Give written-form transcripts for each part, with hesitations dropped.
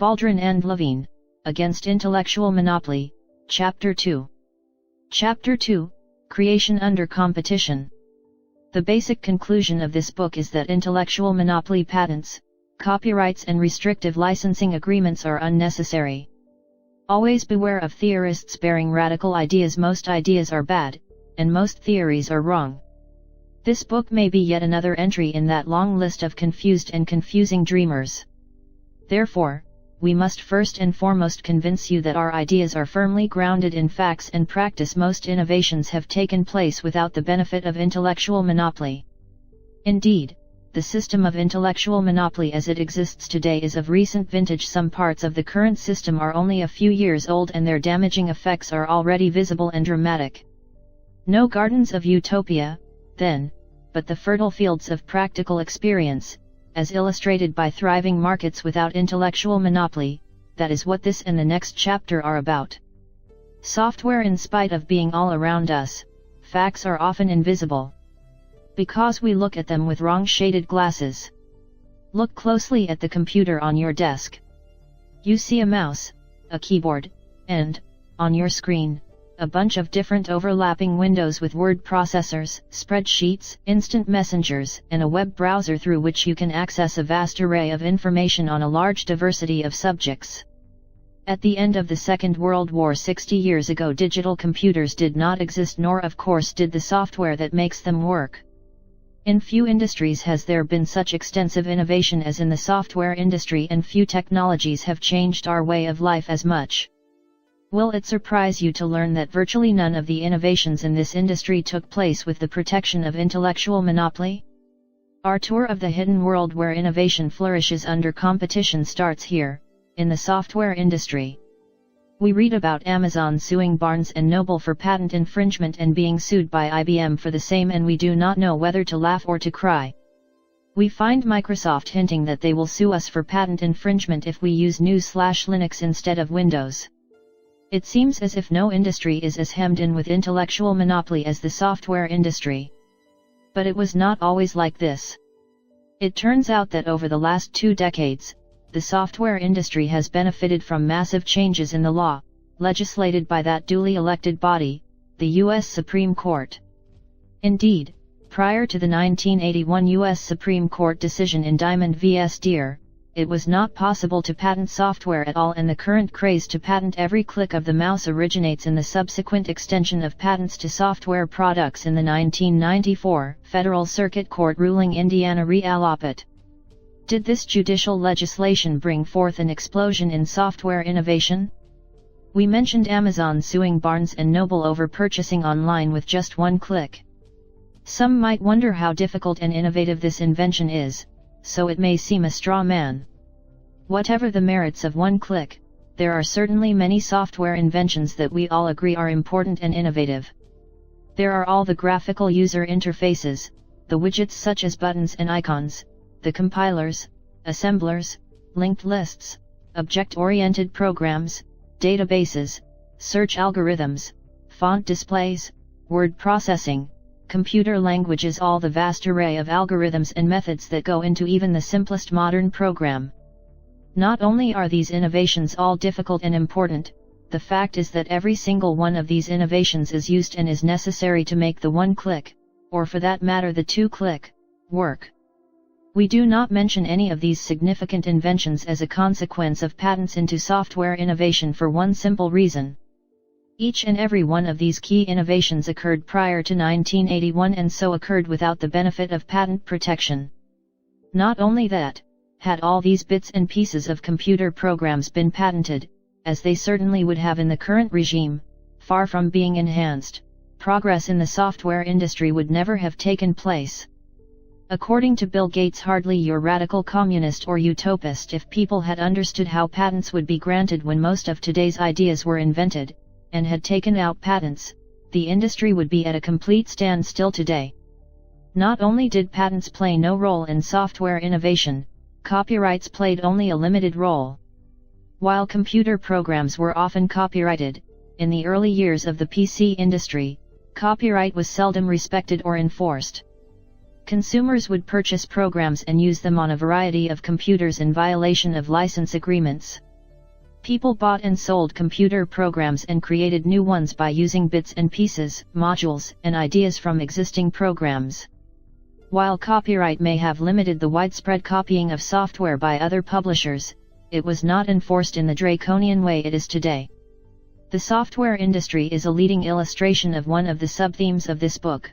Baldwin and Levine, Against Intellectual Monopoly, Chapter 2. Chapter 2, Creation Under Competition. The basic conclusion of this book is that intellectual monopoly patents, copyrights and restrictive licensing agreements are unnecessary. Always beware of theorists bearing radical ideas. Most ideas are bad, and most theories are wrong. This book may be yet another entry in that long list of confused and confusing dreamers. Therefore, we must first and foremost convince you that our ideas are firmly grounded in facts and practice. Most innovations have taken place without the benefit of intellectual monopoly. Indeed, the system of intellectual monopoly as it exists today is of recent vintage. Some parts of the current system are only a few years old and their damaging effects are already visible and dramatic. No gardens of utopia, then, but the fertile fields of practical experience, as illustrated by thriving markets without intellectual monopoly. That is what this and the next chapter are about. Software. In spite of being all around us, facts are often invisible. Because we look at them with wrong shaded glasses. Look closely at the computer on your desk. You see a mouse, a keyboard, and, on your screen, a bunch of different overlapping windows with word processors, spreadsheets, instant messengers, and a web browser through which you can access a vast array of information on a large diversity of subjects. At the end of the Second World War 60 years ago, digital computers did not exist, nor of course did the software that makes them work. In few industries has there been such extensive innovation as in the software industry, and few technologies have changed our way of life as much. Will it surprise you to learn that virtually none of the innovations in this industry took place with the protection of intellectual monopoly? Our tour of the hidden world where innovation flourishes under competition starts here, in the software industry. We read about Amazon suing Barnes & Noble for patent infringement and being sued by IBM for the same, and we do not know whether to laugh or to cry. We find Microsoft hinting that they will sue us for patent infringement if we use GNU/Linux instead of Windows. It seems as if no industry is as hemmed in with intellectual monopoly as the software industry. But it was not always like this. It turns out that over the last 2 decades, the software industry has benefited from massive changes in the law, legislated by that duly elected body, the U.S. Supreme Court. Indeed, prior to the 1981 U.S. Supreme Court decision in Diamond v. GETTR, it was not possible to patent software at all, and the current craze to patent every click of the mouse originates in the subsequent extension of patents to software products in the 1994 Federal Circuit Court ruling Indiana re Allopet. Did this judicial legislation bring forth an explosion in software innovation? We mentioned Amazon suing Barnes & Noble over purchasing online with just one click. Some might wonder how difficult and innovative this invention is, so it may seem a straw man. Whatever the merits of one click, there are certainly many software inventions that we all agree are important and innovative. There are all the graphical user interfaces, the widgets such as buttons and icons, the compilers, assemblers, linked lists, object-oriented programs, databases, search algorithms, font displays, word processing, computer languages, all the vast array of algorithms and methods that go into even the simplest modern program. Not only are these innovations all difficult and important, the fact is that every single one of these innovations is used and is necessary to make the one-click, or for that matter the two-click, work. We do not mention any of these significant inventions as a consequence of patents into software innovation for one simple reason. Each and every one of these key innovations occurred prior to 1981 and so occurred without the benefit of patent protection. Not only that, had all these bits and pieces of computer programs been patented, as they certainly would have in the current regime, far from being enhanced, progress in the software industry would never have taken place. According to Bill Gates, hardly your radical communist or utopist, if people had understood how patents would be granted when most of today's ideas were invented, and had taken out patents, the industry would be at a complete standstill today. Not only did patents play no role in software innovation, copyrights played only a limited role. While computer programs were often copyrighted, in the early years of the PC industry, copyright was seldom respected or enforced. Consumers would purchase programs and use them on a variety of computers in violation of license agreements. People bought and sold computer programs and created new ones by using bits and pieces, modules, and ideas from existing programs. While copyright may have limited the widespread copying of software by other publishers, it was not enforced in the draconian way it is today. The software industry is a leading illustration of one of the sub-themes of this book.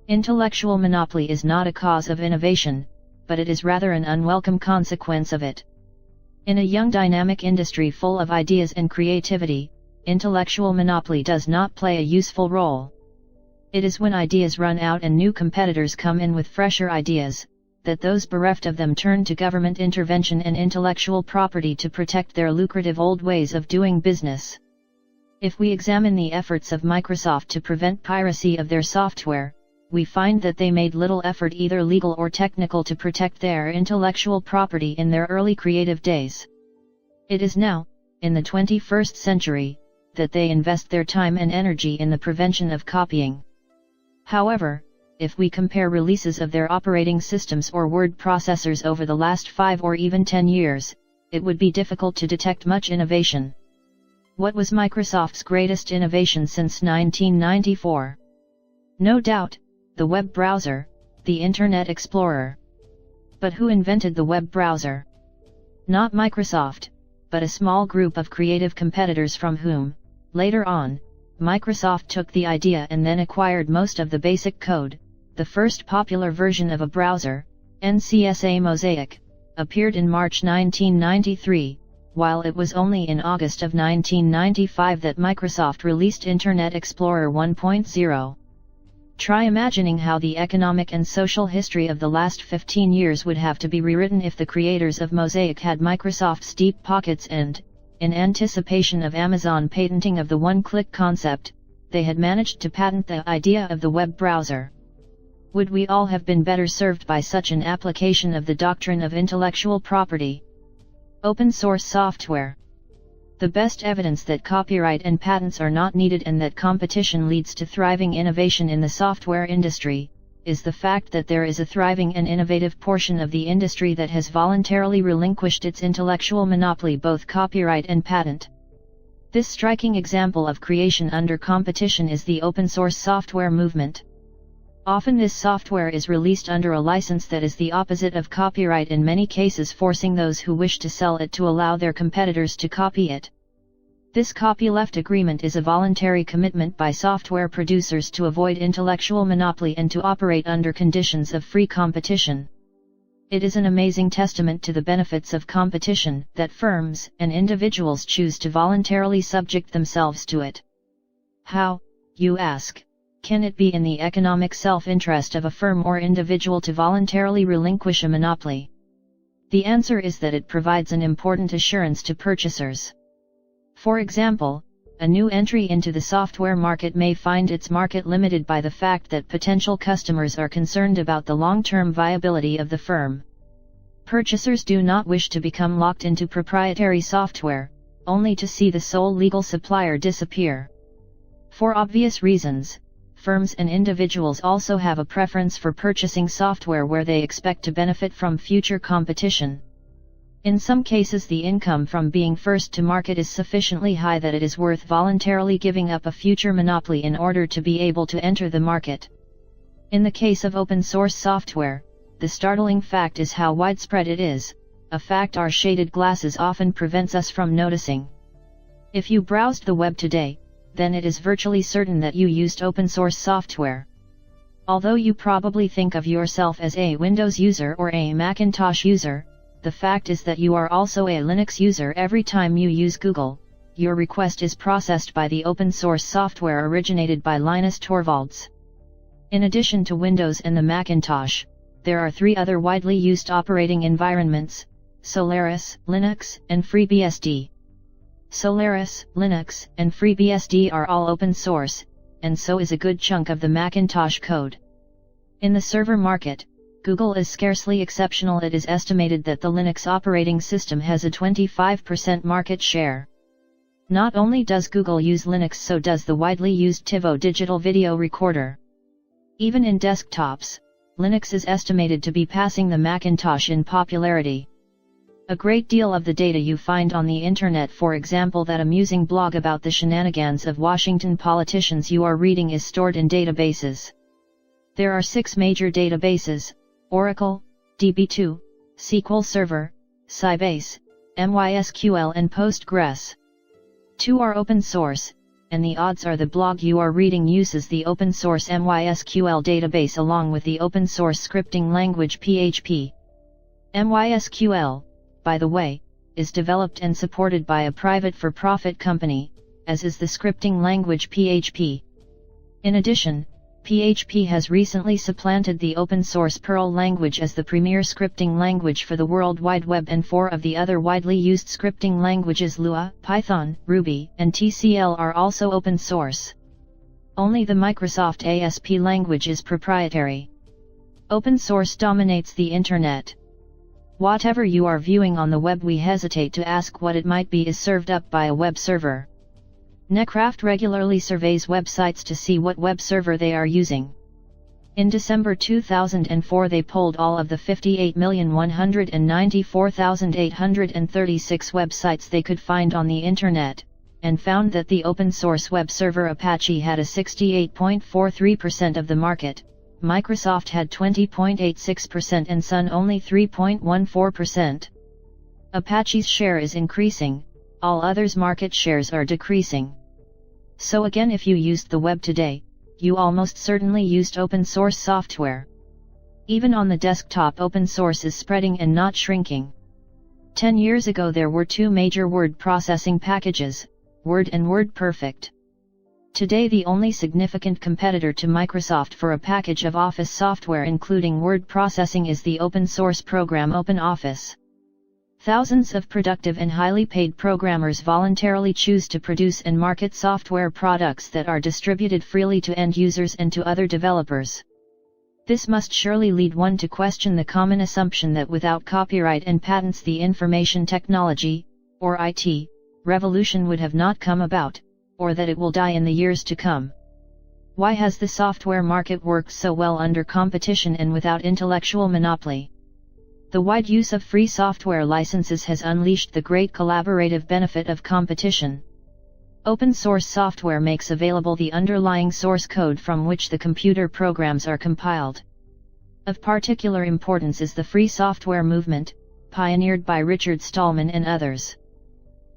Intellectual monopoly is not a cause of innovation, but it is rather an unwelcome consequence of it. In a young dynamic industry full of ideas and creativity, intellectual monopoly does not play a useful role. It is when ideas run out and new competitors come in with fresher ideas, that those bereft of them turn to government intervention and intellectual property to protect their lucrative old ways of doing business. If we examine the efforts of Microsoft to prevent piracy of their software, we find that they made little effort either legal or technical to protect their intellectual property in their early creative days. It is now, in the 21st century, that they invest their time and energy in the prevention of copying. However, if we compare releases of their operating systems or word processors over the last 5 or even 10 years, it would be difficult to detect much innovation. What was Microsoft's greatest innovation since 1994? No doubt, the web browser, the Internet Explorer. But who invented the web browser? Not Microsoft, but a small group of creative competitors from whom, later on, Microsoft took the idea and then acquired most of the basic code. The first popular version of a browser, NCSA Mosaic, appeared in March 1993, while it was only in August of 1995 that Microsoft released Internet Explorer 1.0. Try imagining how the economic and social history of the last 15 years would have to be rewritten if the creators of Mosaic had Microsoft's deep pockets and, in anticipation of Amazon patenting of the one-click concept, they had managed to patent the idea of the web browser. Would we all have been better served by such an application of the doctrine of intellectual property? Open source software. The best evidence that copyright and patents are not needed and that competition leads to thriving innovation in the software industry, is the fact that there is a thriving and innovative portion of the industry that has voluntarily relinquished its intellectual monopoly, both copyright and patent. This striking example of creation under competition is the open source software movement. Often this software is released under a license that is the opposite of copyright, in many cases forcing those who wish to sell it to allow their competitors to copy it. This copyleft agreement is a voluntary commitment by software producers to avoid intellectual monopoly and to operate under conditions of free competition. It is an amazing testament to the benefits of competition that firms and individuals choose to voluntarily subject themselves to it. How, you ask, can it be in the economic self-interest of a firm or individual to voluntarily relinquish a monopoly? The answer is that it provides an important assurance to purchasers. For example, a new entry into the software market may find its market limited by the fact that potential customers are concerned about the long-term viability of the firm. Purchasers do not wish to become locked into proprietary software, only to see the sole legal supplier disappear. For obvious reasons, firms and individuals also have a preference for purchasing software where they expect to benefit from future competition. In some cases, the income from being first to market is sufficiently high that it is worth voluntarily giving up a future monopoly in order to be able to enter the market. In the case of open source software, the startling fact is how widespread it is, a fact our shaded glasses often prevents us from noticing. If you browsed the web today, then it is virtually certain that you used open source software. Although you probably think of yourself as a Windows user or a Macintosh user, the fact is that you are also a Linux user. Every time you use Google, your request is processed by the open source software originated by Linus Torvalds. In addition to Windows and the Macintosh, there are 3 other widely used operating environments: Solaris, Linux, and FreeBSD. Solaris, Linux, and FreeBSD are all open source, and so is a good chunk of the Macintosh code. In the server market, Google is scarcely exceptional. It is estimated that the Linux operating system has a 25% market share. Not only does Google use Linux, so does the widely used TiVo digital video recorder. Even in desktops, Linux is estimated to be passing the Macintosh in popularity. A great deal of the data you find on the internet, for example that amusing blog about the shenanigans of Washington politicians you are reading, is stored in databases. There are 6 major databases: Oracle, DB2, SQL Server, Sybase, MySQL and Postgres. 2 are open source, and the odds are the blog you are reading uses the open source MySQL database along with the open source scripting language PHP. MySQL, by the way, is developed and supported by a private for-profit company, as is the scripting language PHP. In addition, PHP has recently supplanted the open-source Perl language as the premier scripting language for the World Wide Web, and 4 of the other widely used scripting languages Lua, Python, Ruby, and TCL are also open source. Only the Microsoft ASP language is proprietary. Open source dominates the Internet. Whatever you are viewing on the web, we hesitate to ask what it might be, is served up by a web server. Netcraft regularly surveys websites to see what web server they are using. In December 2004 they polled all of the 58,194,836 websites they could find on the Internet, and found that the open-source web server Apache had a 68.43% of the market, Microsoft had 20.86% and Sun only 3.14%. Apache's share is increasing, all others' market shares are decreasing. So again, if you used the web today, you almost certainly used open source software. Even on the desktop, open source is spreading and not shrinking. 10 years ago there were 2 major word processing packages, Word and WordPerfect. Today the only significant competitor to Microsoft for a package of Office software including word processing is the open source program OpenOffice. Thousands of productive and highly paid programmers voluntarily choose to produce and market software products that are distributed freely to end users and to other developers. This must surely lead one to question the common assumption that without copyright and patents the information technology, or IT, revolution would have not come about, or that it will die in the years to come. Why has the software market worked so well under competition and without intellectual monopoly? The wide use of free software licenses has unleashed the great collaborative benefit of competition. Open source software makes available the underlying source code from which the computer programs are compiled. Of particular importance is the free software movement, pioneered by Richard Stallman and others.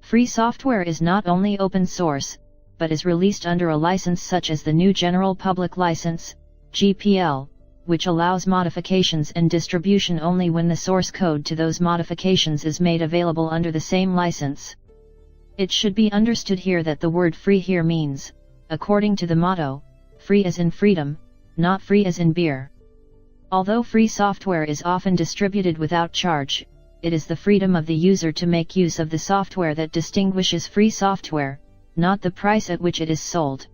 Free software is not only open source, but is released under a license such as the GNU General Public License, GPL, which allows modifications and distribution only when the source code to those modifications is made available under the same license. It should be understood here that the word free here means, according to the motto, free as in freedom, not free as in beer. Although free software is often distributed without charge, it is the freedom of the user to make use of the software that distinguishes free software, not the price at which it is sold.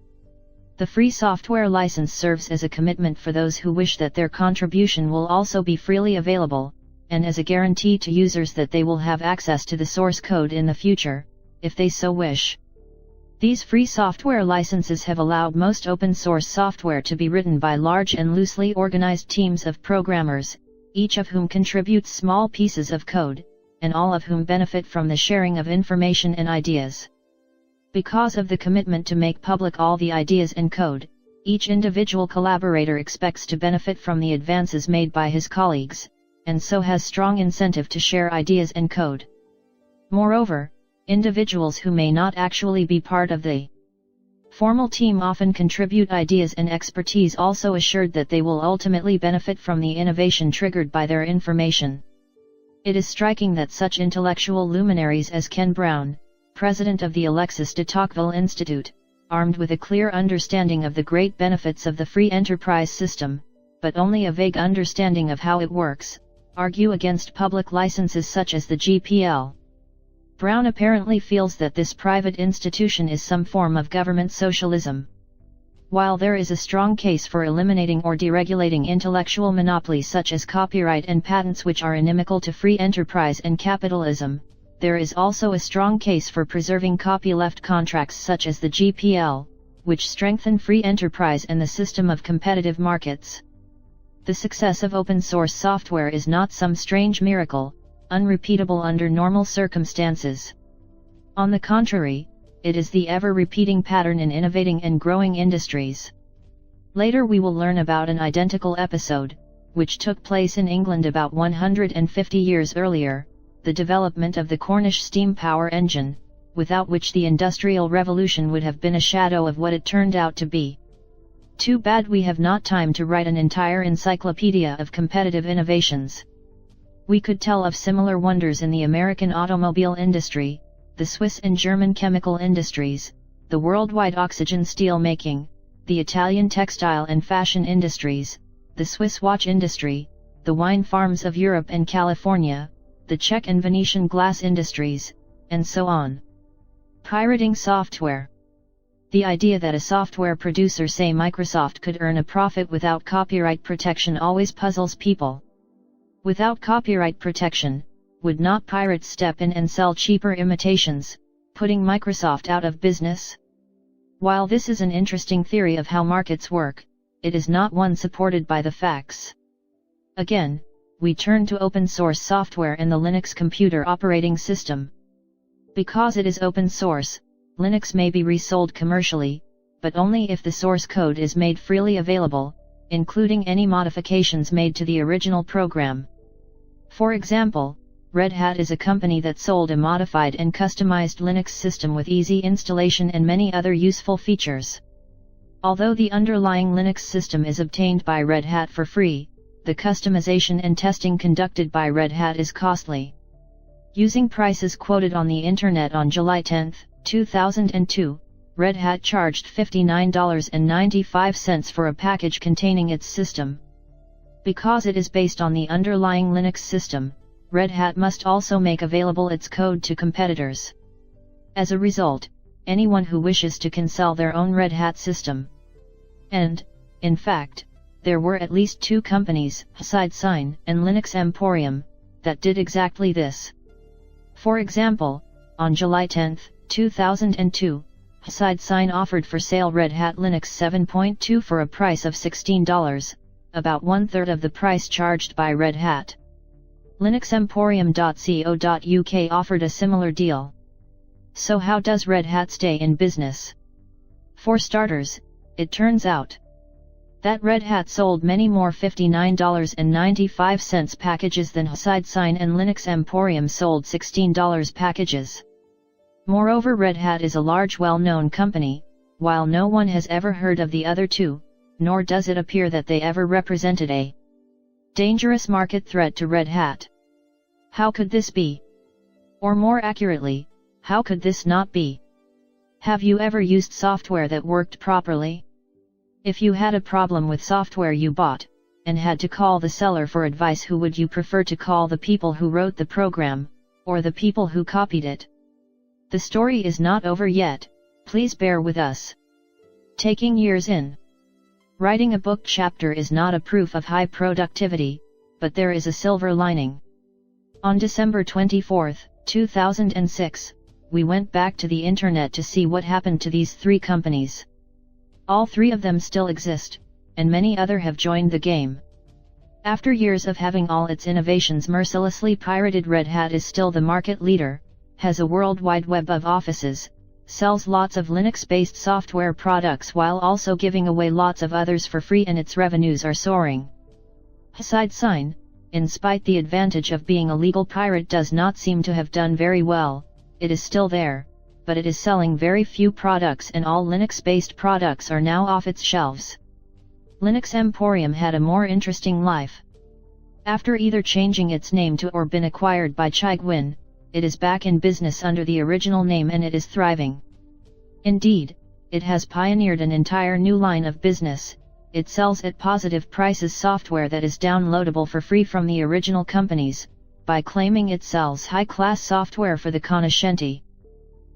The free software license serves as a commitment for those who wish that their contribution will also be freely available, and as a guarantee to users that they will have access to the source code in the future, if they so wish. These free software licenses have allowed most open source software to be written by large and loosely organized teams of programmers, each of whom contributes small pieces of code, and all of whom benefit from the sharing of information and ideas. Because of the commitment to make public all the ideas and code, each individual collaborator expects to benefit from the advances made by his colleagues, and so has strong incentive to share ideas and code. Moreover, individuals who may not actually be part of the formal team often contribute ideas and expertise, also assured that they will ultimately benefit from the innovation triggered by their information. It is striking that such intellectual luminaries as Ken Brown, president of the Alexis de Tocqueville Institute, armed with a clear understanding of the great benefits of the free enterprise system, but only a vague understanding of how it works, argue against public licenses such as the GPL. Brown apparently feels that this private institution is some form of government socialism. While there is a strong case for eliminating or deregulating intellectual monopolies such as copyright and patents which are inimical to free enterprise and capitalism, there is also a strong case for preserving copyleft contracts such as the GPL, which strengthen free enterprise and the system of competitive markets. The success of open source software is not some strange miracle, unrepeatable under normal circumstances. On the contrary, it is the ever-repeating pattern in innovating and growing industries. Later we will learn about an identical episode, which took place in England about 150 years earlier, the development of the Cornish steam power engine, without which the Industrial Revolution would have been a shadow of what it turned out to be. Too bad we have not time to write an entire encyclopedia of competitive innovations. We could tell of similar wonders in the American automobile industry, the Swiss and German chemical industries, the worldwide oxygen steel making, the Italian textile and fashion industries, the Swiss watch industry, the wine farms of Europe and California, the Czech and Venetian glass industries, and so on. Pirating software. The idea that a software producer, say Microsoft, could earn a profit without copyright protection always puzzles people. Without copyright protection, would not pirates step in and sell cheaper imitations, putting Microsoft out of business? While this is an interesting theory of how markets work, it is not one supported by the facts. Again, we turn to open source software and the Linux computer operating system. Because it is open source, Linux may be resold commercially, but only if the source code is made freely available, including any modifications made to the original program. For example, Red Hat is a company that sold a modified and customized Linux system with easy installation and many other useful features. Although the underlying Linux system is obtained by Red Hat for free, the customization and testing conducted by Red Hat is costly. Using prices quoted on the Internet on July 10, 2002, Red Hat charged $59.95 for a package containing its system. Because it is based on the underlying Linux system, Red Hat must also make available its code to competitors. As a result, anyone who wishes to can sell their own Red Hat system. And, in fact, there were at least two companies, HasideSign and Linux Emporium, that did exactly this. For example, on July 10, 2002, HasideSign offered for sale Red Hat Linux 7.2 for a price of $16, about one-third of the price charged by Red Hat. LinuxEmporium.co.uk offered a similar deal. So how does Red Hat stay in business? For starters, it turns out that Red Hat sold many more $59.95 packages than HasideSign, and Linux Emporium sold $16 packages. Moreover, Red Hat is a large well-known company, while no one has ever heard of the other two, nor does it appear that they ever represented a dangerous market threat to Red Hat. How could this be? Or more accurately, how could this not be? Have you ever used software that worked properly? If you had a problem with software you bought, and had to call the seller for advice, who would you prefer to call, the people who wrote the program, or the people who copied it? The story is not over yet, please bear with us. Taking years in. Writing a book chapter is not a proof of high productivity, but there is a silver lining. On December 24, 2006, we went back to the internet to see what happened to these three companies. All three of them still exist, and many other have joined the game. After years of having all its innovations mercilessly pirated, Red Hat is still the market leader, has a worldwide web of offices, sells lots of Linux-based software products while also giving away lots of others for free, and its revenues are soaring. HasideSign, in spite the advantage of being a legal pirate, does not seem to have done very well. It is still there, but it is selling very few products, and all Linux-based products are now off its shelves. Linux Emporium had a more interesting life. After either changing its name to or been acquired by Chigwin, it is back in business under the original name, and it is thriving. Indeed, it has pioneered an entire new line of business. It sells at positive prices software that is downloadable for free from the original companies, by claiming it sells high-class software for the cognoscenti.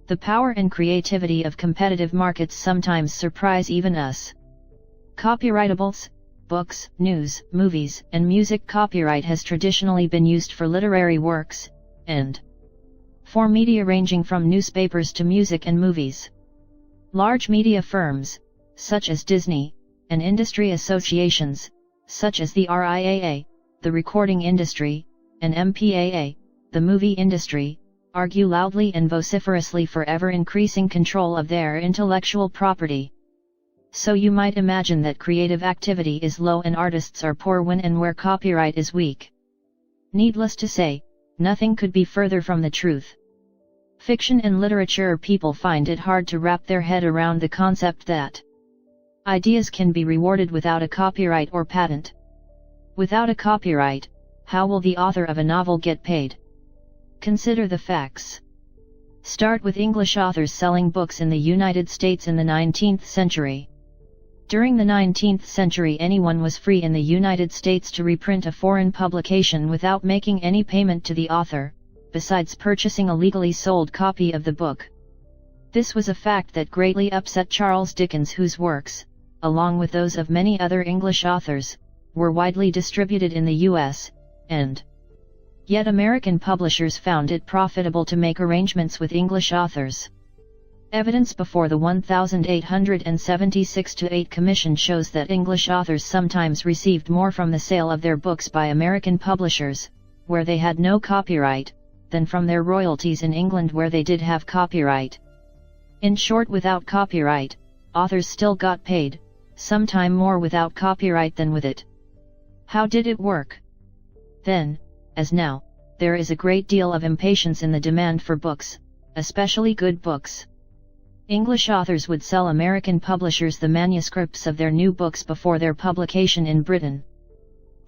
The power and creativity of competitive markets sometimes surprise even us. Copyrightable books, news, movies, and music. Copyright has traditionally been used for literary works, and for media ranging from newspapers to music and movies. Large media firms, such as Disney, and industry associations, such as the RIAA, the recording industry, and MPAA, the movie industry, argue loudly and vociferously for ever-increasing control of their intellectual property. So you might imagine that creative activity is low and artists are poor when and where copyright is weak. Needless to say, nothing could be further from the truth. Fiction and literature people find it hard to wrap their head around the concept that ideas can be rewarded without a copyright or patent. Without a copyright, how will the author of a novel get paid? Consider the facts. Start with English authors selling books in the United States in the 19th century. During the 19th century, anyone was free in the United States to reprint a foreign publication without making any payment to the author, besides purchasing a legally sold copy of the book. This was a fact that greatly upset Charles Dickens, whose works, along with those of many other English authors, were widely distributed in the U.S., and yet American publishers found it profitable to make arrangements with English authors. Evidence before the 1876-8 Commission shows that English authors sometimes received more from the sale of their books by American publishers, where they had no copyright, than from their royalties in England, where they did have copyright. In short, without copyright, authors still got paid, sometime more without copyright than with it. How did it work? Then, as now, there is a great deal of impatience in the demand for books, especially good books. English authors would sell American publishers the manuscripts of their new books before their publication in Britain.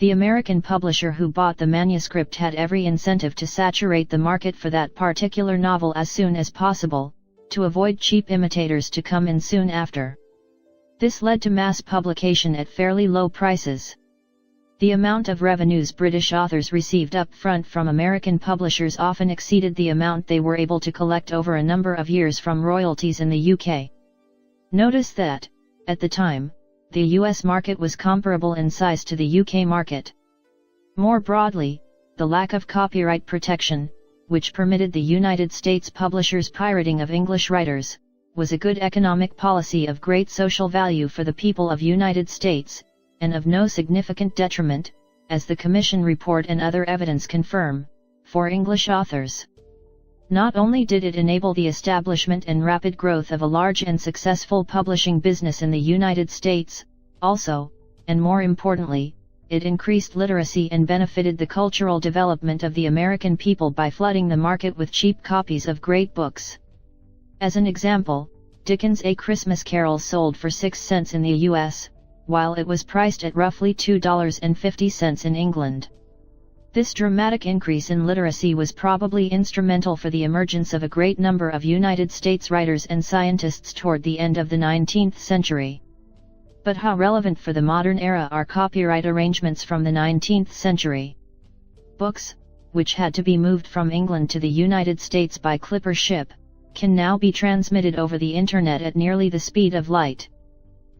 The American publisher who bought the manuscript had every incentive to saturate the market for that particular novel as soon as possible, to avoid cheap imitators to come in soon after. This led to mass publication at fairly low prices. The amount of revenues British authors received up front from American publishers often exceeded the amount they were able to collect over a number of years from royalties in the UK. Notice that, at the time, the US market was comparable in size to the UK market. More broadly, the lack of copyright protection, which permitted the United States publishers' pirating of English writers, was a good economic policy of great social value for the people of United States, and of no significant detriment, as the Commission report and other evidence confirm, for English authors. Not only did it enable the establishment and rapid growth of a large and successful publishing business in the United States, also, and more importantly, it increased literacy and benefited the cultural development of the American people by flooding the market with cheap copies of great books. As an example, Dickens' A Christmas Carol sold for 6 cents in the US, while it was priced at roughly $2.50 in England. This dramatic increase in literacy was probably instrumental for the emergence of a great number of United States writers and scientists toward the end of the 19th century. But how relevant for the modern era are copyright arrangements from the 19th century? Books, which had to be moved from England to the United States by clipper ship, can now be transmitted over the Internet at nearly the speed of light.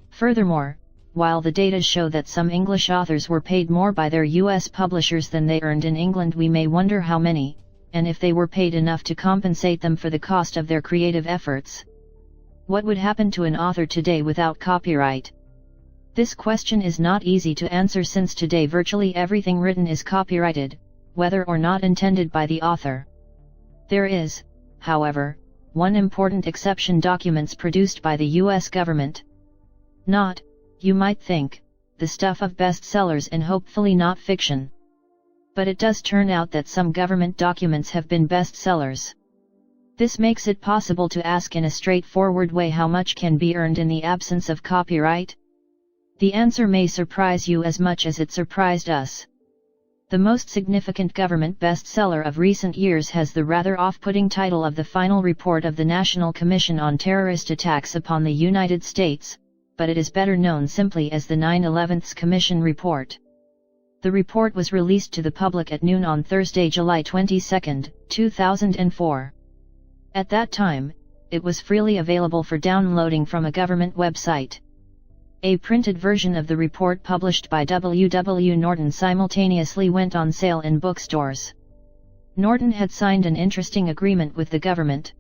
Furthermore, while the data show that some English authors were paid more by their US publishers than they earned in England, we may wonder how many, and if they were paid enough to compensate them for the cost of their creative efforts. What would happen to an author today without copyright? This question is not easy to answer, since today virtually everything written is copyrighted, whether or not intended by the author. There is, however, one important exception: documents produced by the US government. Not, you might think, the stuff of bestsellers and hopefully not fiction. But it does turn out that some government documents have been bestsellers. This makes it possible to ask in a straightforward way, how much can be earned in the absence of copyright? The answer may surprise you as much as it surprised us. The most significant government bestseller of recent years has the rather off-putting title of The Final Report of the National Commission on Terrorist Attacks upon the United States, but it is better known simply as the 9/11 Commission Report. The report was released to the public at noon on Thursday, July 22, 2004. At that time, it was freely available for downloading from a government website. A printed version of the report published by W. W. Norton simultaneously went on sale in bookstores. Norton had signed an interesting agreement with the government.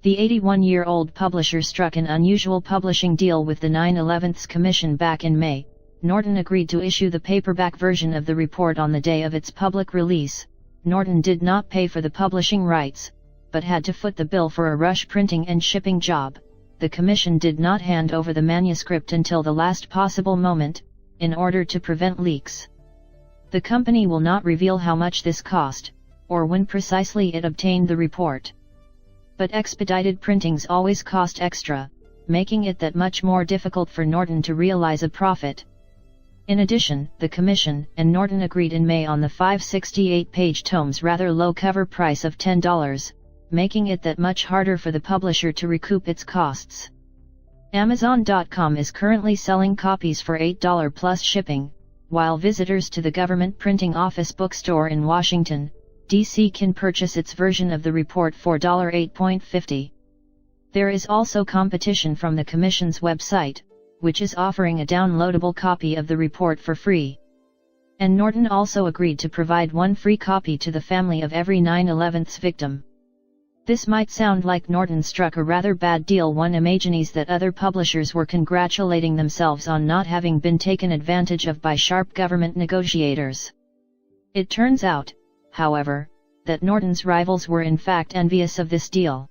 The 81-year-old publisher struck an unusual publishing deal with the 9/11 Commission back in May. Norton agreed to issue the paperback version of the report on the day of its public release, Norton did not pay for the publishing rights, but had to foot the bill for a rush printing and shipping job. The commission did not hand over the manuscript until the last possible moment, in order to prevent leaks. The company will not reveal how much this cost, or when precisely it obtained the report. But expedited printings always cost extra, making it that much more difficult for Norton to realize a profit. In addition, the commission and Norton agreed in May on the 568-page tome's rather low cover price of $10, making it that much harder for the publisher to recoup its costs. Amazon.com is currently selling copies for $8 plus shipping, while visitors to the Government Printing Office bookstore in Washington, D.C. can purchase its version of the report for $8.50. There is also competition from the Commission's website, which is offering a downloadable copy of the report for free. And Norton also agreed to provide one free copy to the family of every 9/11's victim. This might sound like Norton struck a rather bad deal. One imagines that other publishers were congratulating themselves on not having been taken advantage of by sharp government negotiators. It turns out, however, that Norton's rivals were in fact envious of this deal.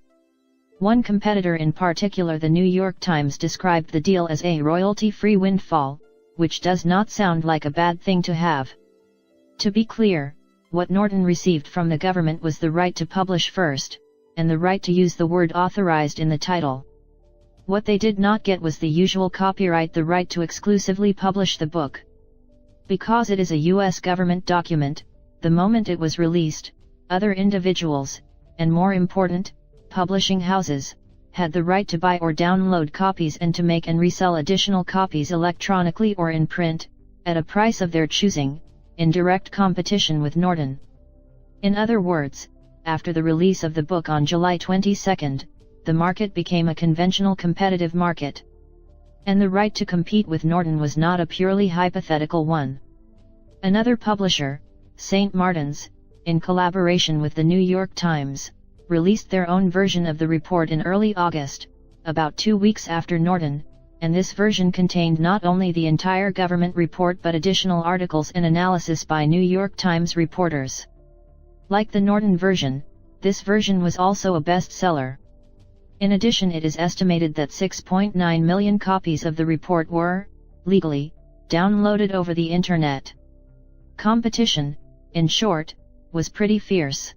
One competitor in particular, the New York Times, described the deal as a royalty-free windfall, which does not sound like a bad thing to have. To be clear, what Norton received from the government was the right to publish first, and the right to use the word authorized in the title. What they did not get was the usual copyright, the right to exclusively publish the book. Because it is a U.S. government document, the moment it was released, other individuals, and more important, publishing houses, had the right to buy or download copies and to make and resell additional copies electronically or in print, at a price of their choosing, in direct competition with Norton. In other words, after the release of the book on July 22, the market became a conventional competitive market. And the right to compete with Norton was not a purely hypothetical one. Another publisher, St. Martin's, in collaboration with the New York Times, released their own version of the report in early August, about 2 weeks after Norton, and this version contained not only the entire government report but additional articles and analysis by New York Times reporters. Like the Norton version, this version was also a bestseller. In addition, it is estimated that 6.9 million copies of the report were, legally, downloaded over the Internet. Competition, in short, was pretty fierce.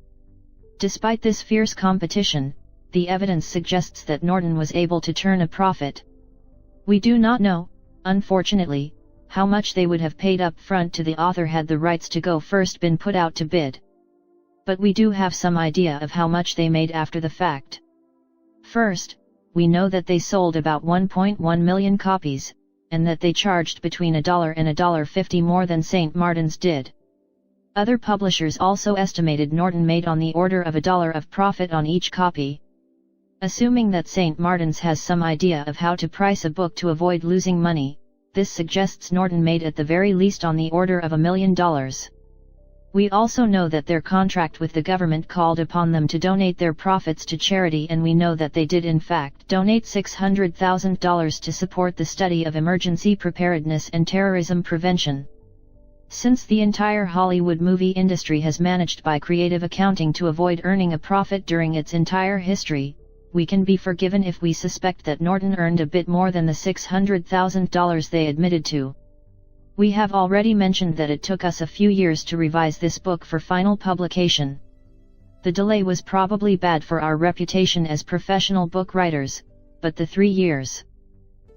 Despite this fierce competition, the evidence suggests that Norton was able to turn a profit. We do not know, unfortunately, how much they would have paid up front to the author had the rights to go first been put out to bid. But we do have some idea of how much they made after the fact. First, we know that they sold about 1.1 million copies, and that they charged between $1 and $1.50 more than St. Martin's did. Other publishers also estimated Norton made on the order of $1 of profit on each copy. Assuming that St. Martin's has some idea of how to price a book to avoid losing money, this suggests Norton made at the very least on the order of $1 million. We also know that their contract with the government called upon them to donate their profits to charity, and we know that they did in fact donate $600,000 to support the study of emergency preparedness and terrorism prevention. Since the entire Hollywood movie industry has managed by creative accounting to avoid earning a profit during its entire history, we can be forgiven if we suspect that Norton earned a bit more than the $600,000 they admitted to. We have already mentioned that it took us a few years to revise this book for final publication. The delay was probably bad for our reputation as professional book writers, but the 3 years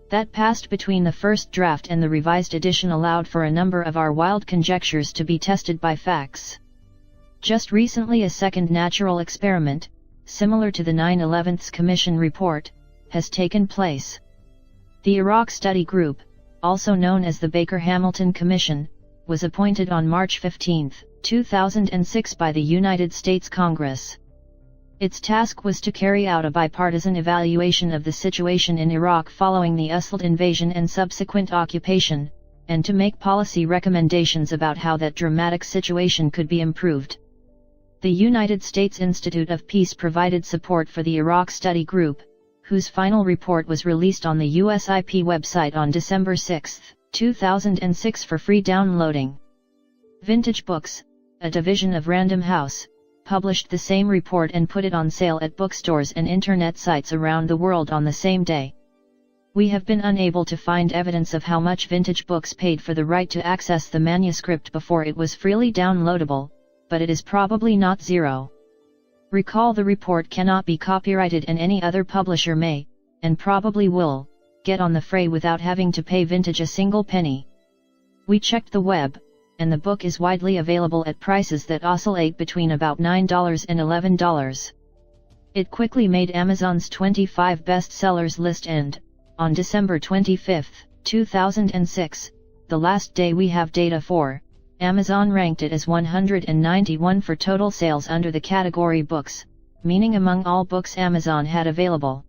that passed between the first draft and the revised edition allowed for a number of our wild conjectures to be tested by facts. Just recently, a second natural experiment, similar to the 9/11's Commission report, has taken place. The Iraq Study Group, also known as the Baker-Hamilton Commission, was appointed on March 15, 2006 by the United States Congress. Its task was to carry out a bipartisan evaluation of the situation in Iraq following the USIL invasion and subsequent occupation, and to make policy recommendations about how that dramatic situation could be improved. The United States Institute of Peace provided support for the Iraq Study Group, whose final report was released on the USIP website on December 6, 2006 for free downloading. Vintage Books, a division of Random House, published the same report and put it on sale at bookstores and internet sites around the world on the same day. We have been unable to find evidence of how much Vintage Books paid for the right to access the manuscript before it was freely downloadable, but it is probably not zero. Recall the report cannot be copyrighted and any other publisher may, and probably will, get on the fray without having to pay Vintage a single penny. We checked the web, and the book is widely available at prices that oscillate between about $9 and $11. It quickly made Amazon's 25 bestsellers list and, on December 25, 2006, the last day we have data for, Amazon ranked it as 191 for total sales under the category books, meaning among all books Amazon had available.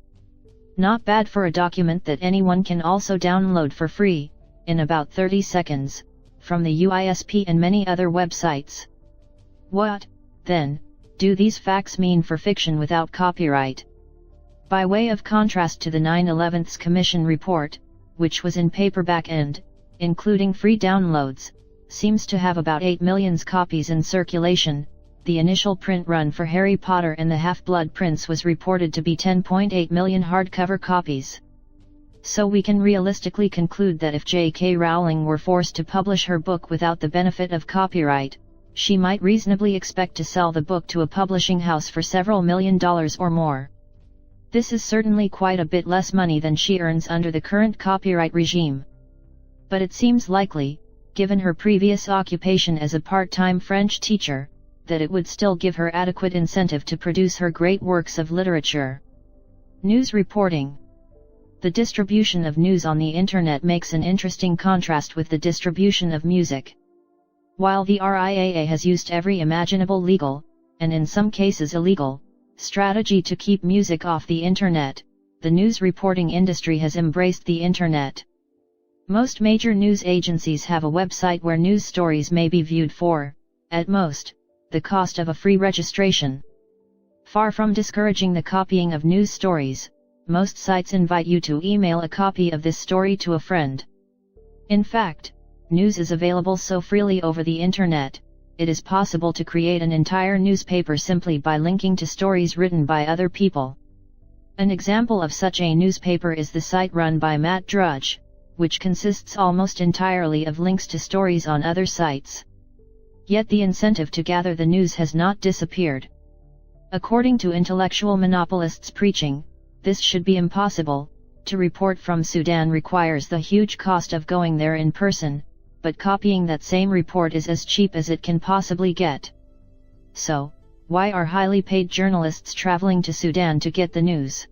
Not bad for a document that anyone can also download for free, in about 30 seconds, from the UISP and many other websites. What, then, do these facts mean for fiction without copyright? By way of contrast to the 9/11 Commission report, which was in paperback and, including free downloads, seems to have about 8 million copies in circulation, the initial print run for Harry Potter and the Half-Blood Prince was reported to be 10.8 million hardcover copies. So we can realistically conclude that if J.K. Rowling were forced to publish her book without the benefit of copyright, she might reasonably expect to sell the book to a publishing house for several $1 million or more. This is certainly quite a bit less money than she earns under the current copyright regime. But it seems likely, given her previous occupation as a part-time French teacher, that it would still give her adequate incentive to produce her great works of literature. News reporting. The distribution of news on the Internet makes an interesting contrast with the distribution of music. While the RIAA has used every imaginable legal, and in some cases illegal, strategy to keep music off the Internet, the news reporting industry has embraced the Internet. Most major news agencies have a website where news stories may be viewed for, at most, the cost of a free registration. Far from discouraging the copying of news stories, most sites invite you to email a copy of this story to a friend. In fact, news is available so freely over the Internet, it is possible to create an entire newspaper simply by linking to stories written by other people. An example of such a newspaper is the site run by Matt Drudge, which consists almost entirely of links to stories on other sites. Yet the incentive to gather the news has not disappeared. According to intellectual monopolists preaching, this should be impossible. To report from Sudan requires the huge cost of going there in person, but copying that same report is as cheap as it can possibly get. So, why are highly paid journalists traveling to Sudan to get the news?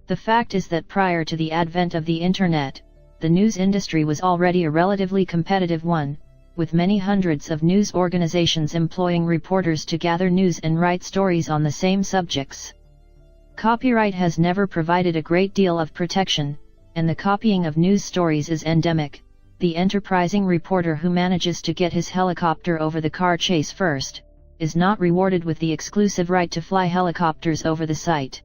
The fact is that prior to the advent of the Internet, the news industry was already a relatively competitive one, with many hundreds of news organizations employing reporters to gather news and write stories on the same subjects. Copyright has never provided a great deal of protection, and the copying of news stories is endemic. The enterprising reporter who manages to get his helicopter over the car chase first, is not rewarded with the exclusive right to fly helicopters over the site.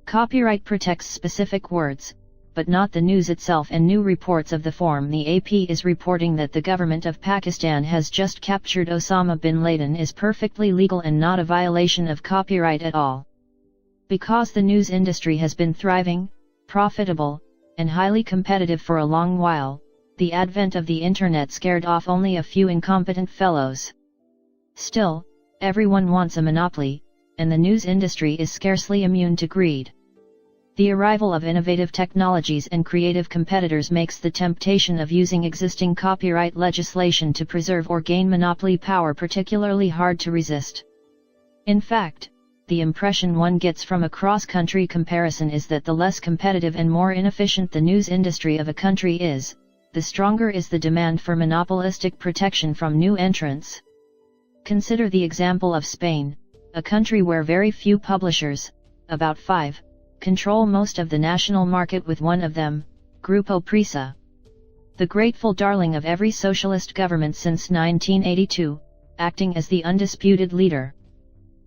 Copyright protects specific words, but not the news itself, and new reports of the form the AP is reporting that the government of Pakistan has just captured Osama bin Laden is perfectly legal and not a violation of copyright at all. Because the news industry has been thriving, profitable, and highly competitive for a long while, the advent of the Internet scared off only a few incompetent fellows. Still, everyone wants a monopoly, and the news industry is scarcely immune to greed. The arrival of innovative technologies and creative competitors makes the temptation of using existing copyright legislation to preserve or gain monopoly power particularly hard to resist. In fact, the impression one gets from a cross-country comparison is that the less competitive and more inefficient the news industry of a country is, the stronger is the demand for monopolistic protection from new entrants. Consider the example of Spain, a country where very few publishers, about 5, control most of the national market, with one of them, Grupo Prisa, the grateful darling of every socialist government since 1982, acting as the undisputed leader.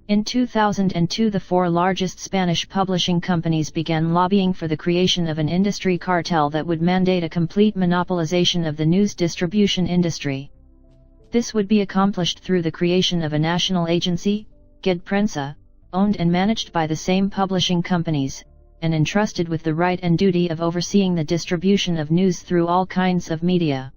In 2002, the 4 largest Spanish publishing companies began lobbying for the creation of an industry cartel that would mandate a complete monopolization of the news distribution industry. This would be accomplished through the creation of a national agency, GETTR, owned and managed by the same publishing companies, and entrusted with the right and duty of overseeing the distribution of news through all kinds of media.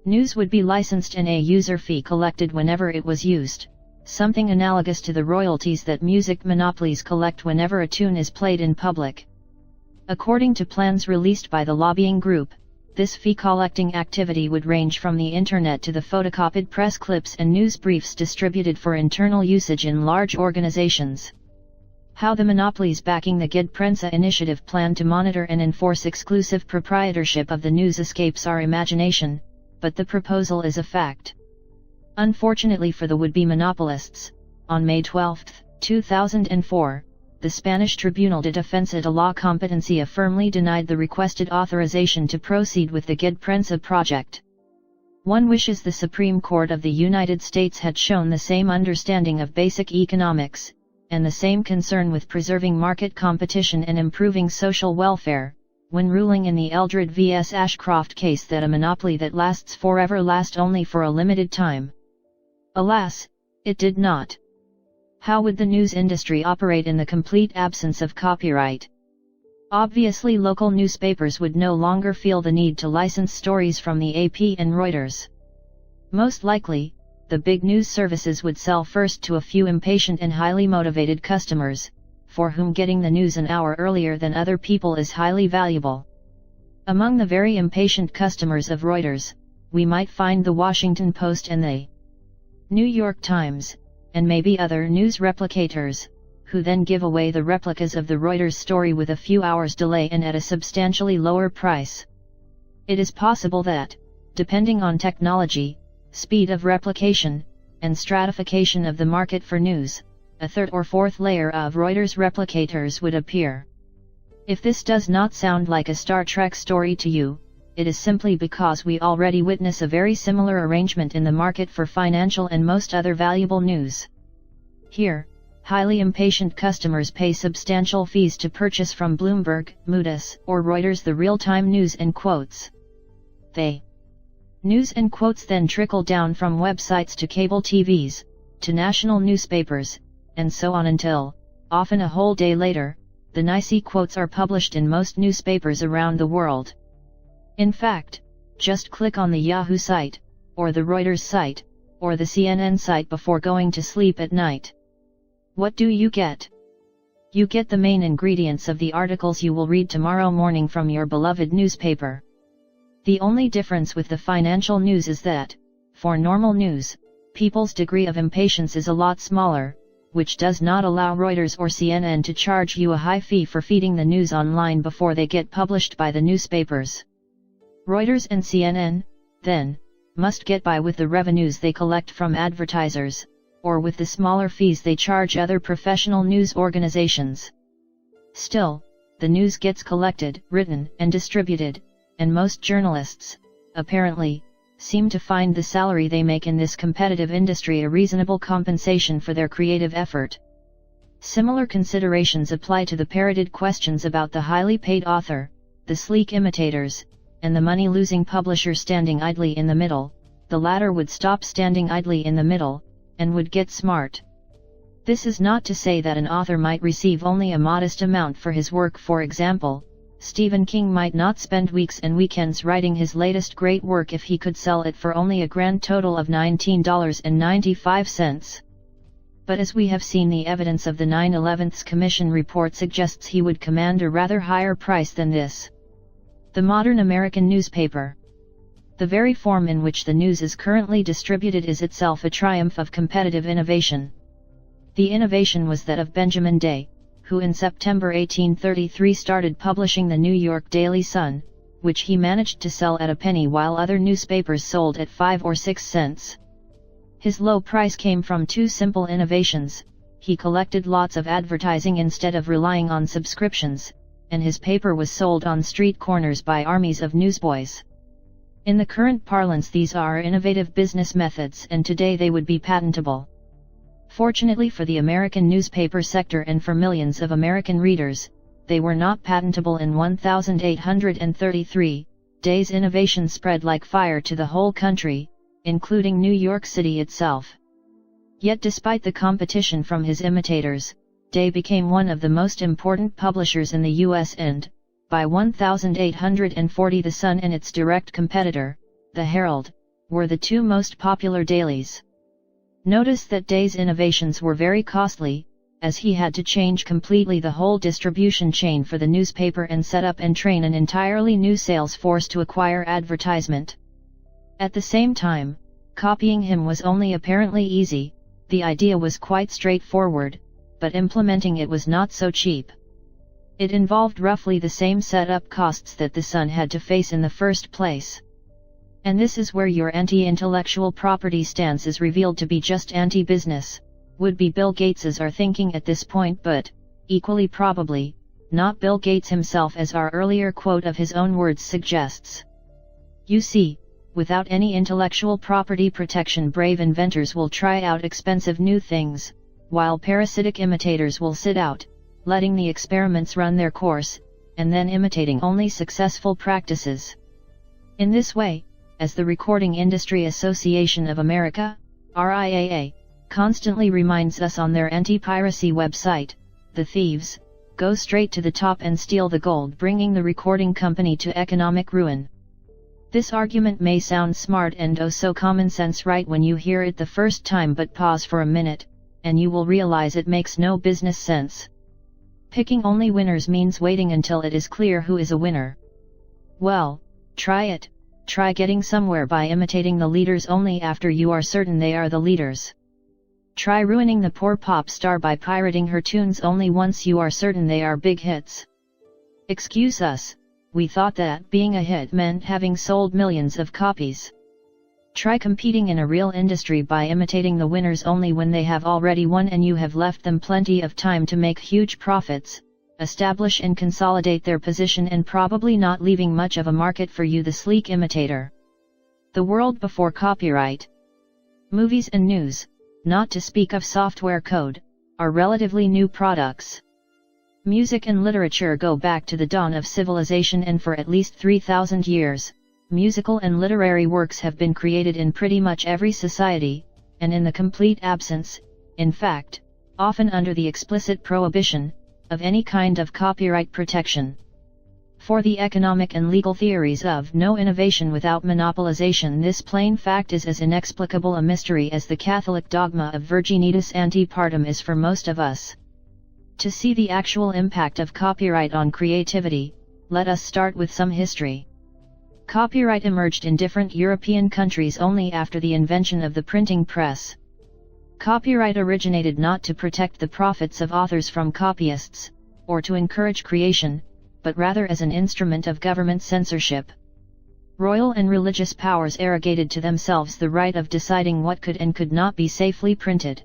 News would be licensed and a user fee collected whenever it was used, something analogous to the royalties that music monopolies collect whenever a tune is played in public. According to plans released by the lobbying group, this fee-collecting activity would range from the internet to the photocopied press clips and news briefs distributed for internal usage in large organizations. How the monopolies backing the GETTR initiative plan to monitor and enforce exclusive proprietorship of the news escapes our imagination, but the proposal is a fact. Unfortunately for the would-be monopolists, on May 12, 2004, the Spanish Tribunal de Defensa de la Competencia firmly denied the requested authorization to proceed with the GETTR project. One wishes the Supreme Court of the United States had shown the same understanding of basic economics, and the same concern with preserving market competition and improving social welfare, when ruling in the Eldred vs. Ashcroft case that a monopoly that lasts forever lasts only for a limited time. Alas, it did not. How would the news industry operate in the complete absence of copyright? Obviously, local newspapers would no longer feel the need to license stories from the AP and Reuters. Most likely, the big news services would sell first to a few impatient and highly motivated customers, for whom getting the news an hour earlier than other people is highly valuable. Among the very impatient customers of Reuters, we might find the Washington Post and the New York Times, and maybe other news replicators, who then give away the replicas of the Reuters story with a few hours delay and at a substantially lower price. It is possible that, depending on technology, speed of replication, and stratification of the market for news, a third or fourth layer of Reuters replicators would appear. If this does not sound like a Star Trek story to you, it is simply because we already witness a very similar arrangement in the market for financial and most other valuable news. Here, highly impatient customers pay substantial fees to purchase from Bloomberg, Moody's, or Reuters the real-time news and quotes. The news and quotes then trickle down from websites to cable TVs, to national newspapers, and so on until, often a whole day later, the nice quotes are published in most newspapers around the world. In fact, just click on the Yahoo site, or the Reuters site, or the CNN site before going to sleep at night. What do you get? You get the main ingredients of the articles you will read tomorrow morning from your beloved newspaper. The only difference with the financial news is that, for normal news, people's degree of impatience is a lot smaller, which does not allow Reuters or CNN to charge you a high fee for feeding the news online before they get published by the newspapers. Reuters and CNN, then, must get by with the revenues they collect from advertisers, or with the smaller fees they charge other professional news organizations. Still, the news gets collected, written, and distributed, and most journalists, apparently, seem to find the salary they make in this competitive industry a reasonable compensation for their creative effort. Similar considerations apply to the parroted questions about the highly paid author, the sleek imitators, and the money-losing publisher standing idly in the middle. The latter would stop standing idly in the middle, and would get smart. This is not to say that an author might receive only a modest amount for his work. For example, Stephen King might not spend weeks and weekends writing his latest great work if he could sell it for only a grand total of $19.95. But as we have seen, the evidence of the 9/11 Commission report suggests he would command a rather higher price than this. The modern American newspaper. The very form in which the news is currently distributed is itself a triumph of competitive innovation. The innovation was that of Benjamin Day, who in September 1833 started publishing the New York Daily Sun, which he managed to sell at a penny while other newspapers sold at 5 or 6 cents. His low price came from two simple innovations: he collected lots of advertising instead of relying on subscriptions, and his paper was sold on street corners by armies of newsboys. In the current parlance, these are innovative business methods, and today they would be patentable. Fortunately for the American newspaper sector and for millions of American readers, they were not patentable in 1833. Day's innovation spread like fire to the whole country, including New York City itself. Yet despite the competition from his imitators, Day became one of the most important publishers in the US and, by 1840 The Sun and its direct competitor, the Herald, were the two most popular dailies. Notice that Day's innovations were very costly, as he had to change completely the whole distribution chain for the newspaper and set up and train an entirely new sales force to acquire advertisement. At the same time, copying him was only apparently easy. The idea was quite straightforward, but implementing it was not so cheap. It involved roughly the same setup costs that the Sun had to face in the first place. And this is where your anti-intellectual property stance is revealed to be just anti-business. Would-be Bill Gateses are thinking at this point, but, equally probably, not Bill Gates himself, as our earlier quote of his own words suggests. You see, without any intellectual property protection, brave inventors will try out expensive new things, while parasitic imitators will sit out, letting the experiments run their course, and then imitating only successful practices. In this way, as the Recording Industry Association of America, RIAA, constantly reminds us on their anti-piracy website, the thieves go straight to the top and steal the gold, bringing the recording company to economic ruin. This argument may sound smart and oh so common sense right when you hear it the first time, but pause for a minute, and you will realize it makes no business sense. Picking only winners means waiting until it is clear who is a winner. Well, try it. Try getting somewhere by imitating the leaders only after you are certain they are the leaders. Try ruining the poor pop star by pirating her tunes only once you are certain they are big hits. Excuse us, we thought that being a hit meant having sold millions of copies. Try competing in a real industry by imitating the winners only when they have already won and you have left them plenty of time to make huge profits, establish and consolidate their position, and probably not leaving much of a market for you, the sleek imitator. The world before copyright. Movies and news, not to speak of software code, are relatively new products. Music and literature go back to the dawn of civilization, and for at least 3,000 years, musical and literary works have been created in pretty much every society, and in the complete absence, in fact, often under the explicit prohibition, of any kind of copyright protection. For the economic and legal theories of no innovation without monopolization, this plain fact is as inexplicable a mystery as the Catholic dogma of virginitas ante partem is for most of us. To see the actual impact of copyright on creativity, let us start with some history. Copyright emerged in different European countries only after the invention of the printing press. Copyright originated not to protect the profits of authors from copyists, or to encourage creation, but rather as an instrument of government censorship. Royal and religious powers arrogated to themselves the right of deciding what could and could not be safely printed.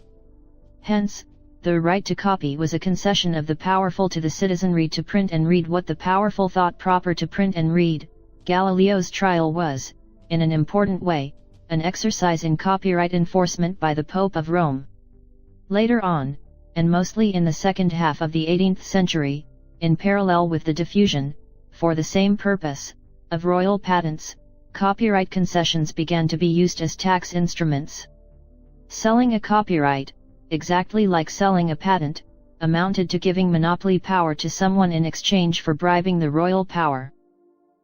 Hence, the right to copy was a concession of the powerful to the citizenry to print and read what the powerful thought proper to print and read. Galileo's trial was, in an important way, an exercise in copyright enforcement by the Pope of Rome. Later on, and mostly in the second half of the 18th century, in parallel with the diffusion, for the same purpose, of royal patents, copyright concessions began to be used as tax instruments. Selling a copyright, exactly like selling a patent, amounted to giving monopoly power to someone in exchange for bribing the royal power.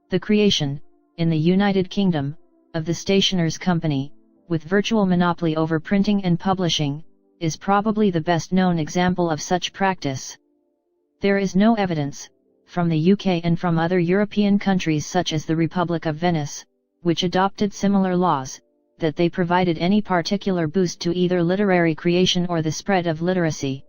The creation, in the United Kingdom, of the Stationers' Company, with virtual monopoly over printing and publishing, is probably the best known example of such practice. There is no evidence, from the UK and from other European countries such as the Republic of Venice, which adopted similar laws, that they provided any particular boost to either literary creation or the spread of literacy.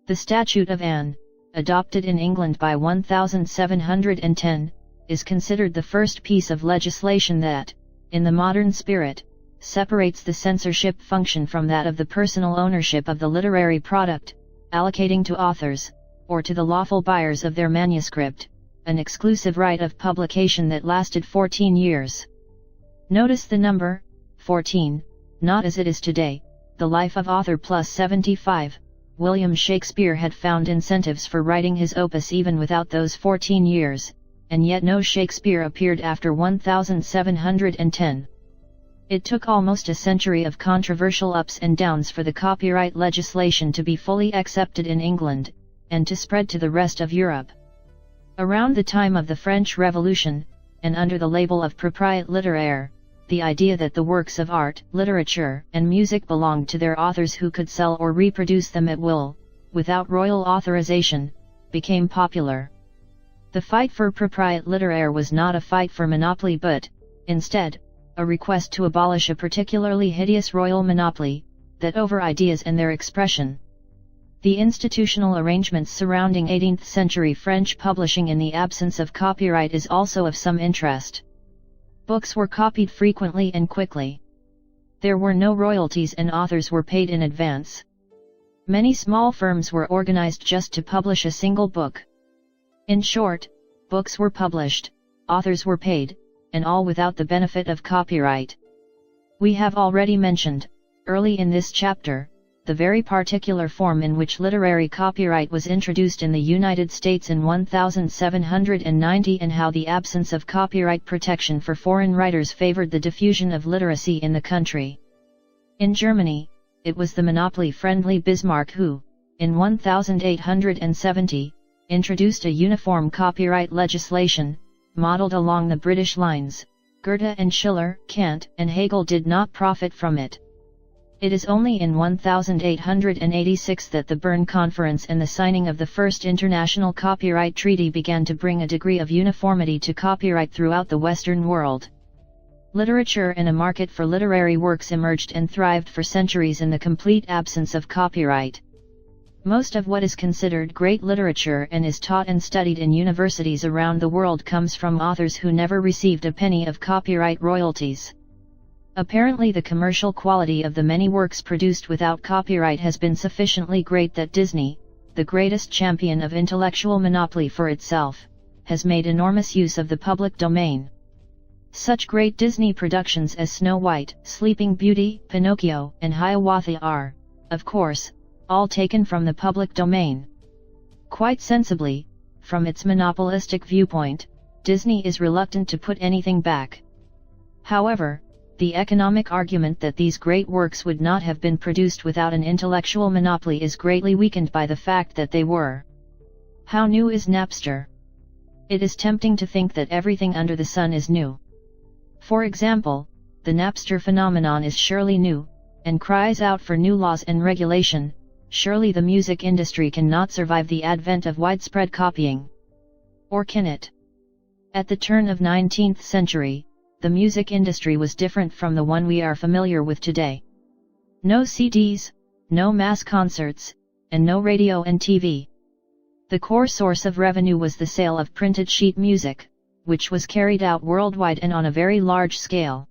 The Statute of Anne, adopted in England by 1710, is considered the first piece of legislation that, in the modern spirit, separates the censorship function from that of the personal ownership of the literary product, allocating to authors, or to the lawful buyers of their manuscript, an exclusive right of publication that lasted 14 years. Notice the number, 14, not as it is today, the life of author plus 75. William Shakespeare had found incentives for writing his opus even without those 14 years, and yet no Shakespeare appeared after 1710. It took almost a century of controversial ups and downs for the copyright legislation to be fully accepted in England, and to spread to the rest of Europe. Around the time of the French Revolution, and under the label of propriété littéraire, the idea that the works of art, literature, and music belonged to their authors who could sell or reproduce them at will, without royal authorization, became popular. The fight for propriété littéraire was not a fight for monopoly but, instead, a request to abolish a particularly hideous royal monopoly, that over ideas and their expression. The institutional arrangements surrounding 18th century French publishing in the absence of copyright is also of some interest. Books were copied frequently and quickly. There were no royalties and authors were paid in advance. Many small firms were organized just to publish a single book. In short, books were published, authors were paid, and all without the benefit of copyright. We have already mentioned, early in this chapter, the very particular form in which literary copyright was introduced in the United States in 1790 and how the absence of copyright protection for foreign writers favored the diffusion of literacy in the country. In Germany, it was the monopoly-friendly Bismarck who, in 1870, introduced a uniform copyright legislation, modeled along the British lines. Goethe and Schiller, Kant and Hegel did not profit from it. It is only in 1886 that the Berne Conference and the signing of the first international copyright treaty began to bring a degree of uniformity to copyright throughout the Western world. Literature and a market for literary works emerged and thrived for centuries in the complete absence of copyright. Most of what is considered great literature and is taught and studied in universities around the world comes from authors who never received a penny of copyright royalties. Apparently the commercial quality of the many works produced without copyright has been sufficiently great that Disney, the greatest champion of intellectual monopoly for itself, has made enormous use of the public domain. Such great Disney productions as Snow White, Sleeping Beauty, Pinocchio, and Hiawatha are, of course, all taken from the public domain. Quite sensibly, from its monopolistic viewpoint, Disney is reluctant to put anything back. However, the economic argument that these great works would not have been produced without an intellectual monopoly is greatly weakened by the fact that they were. How new is Napster? It is tempting to think that everything under the sun is new. For example, the Napster phenomenon is surely new, and cries out for new laws and regulation. Surely the music industry cannot survive the advent of widespread copying. Or can it? At the turn of 19th century, the music industry was different from the one we are familiar with today. No CDs, no mass concerts, and no radio and TV. The core source of revenue was the sale of printed sheet music, which was carried out worldwide and on a very large scale.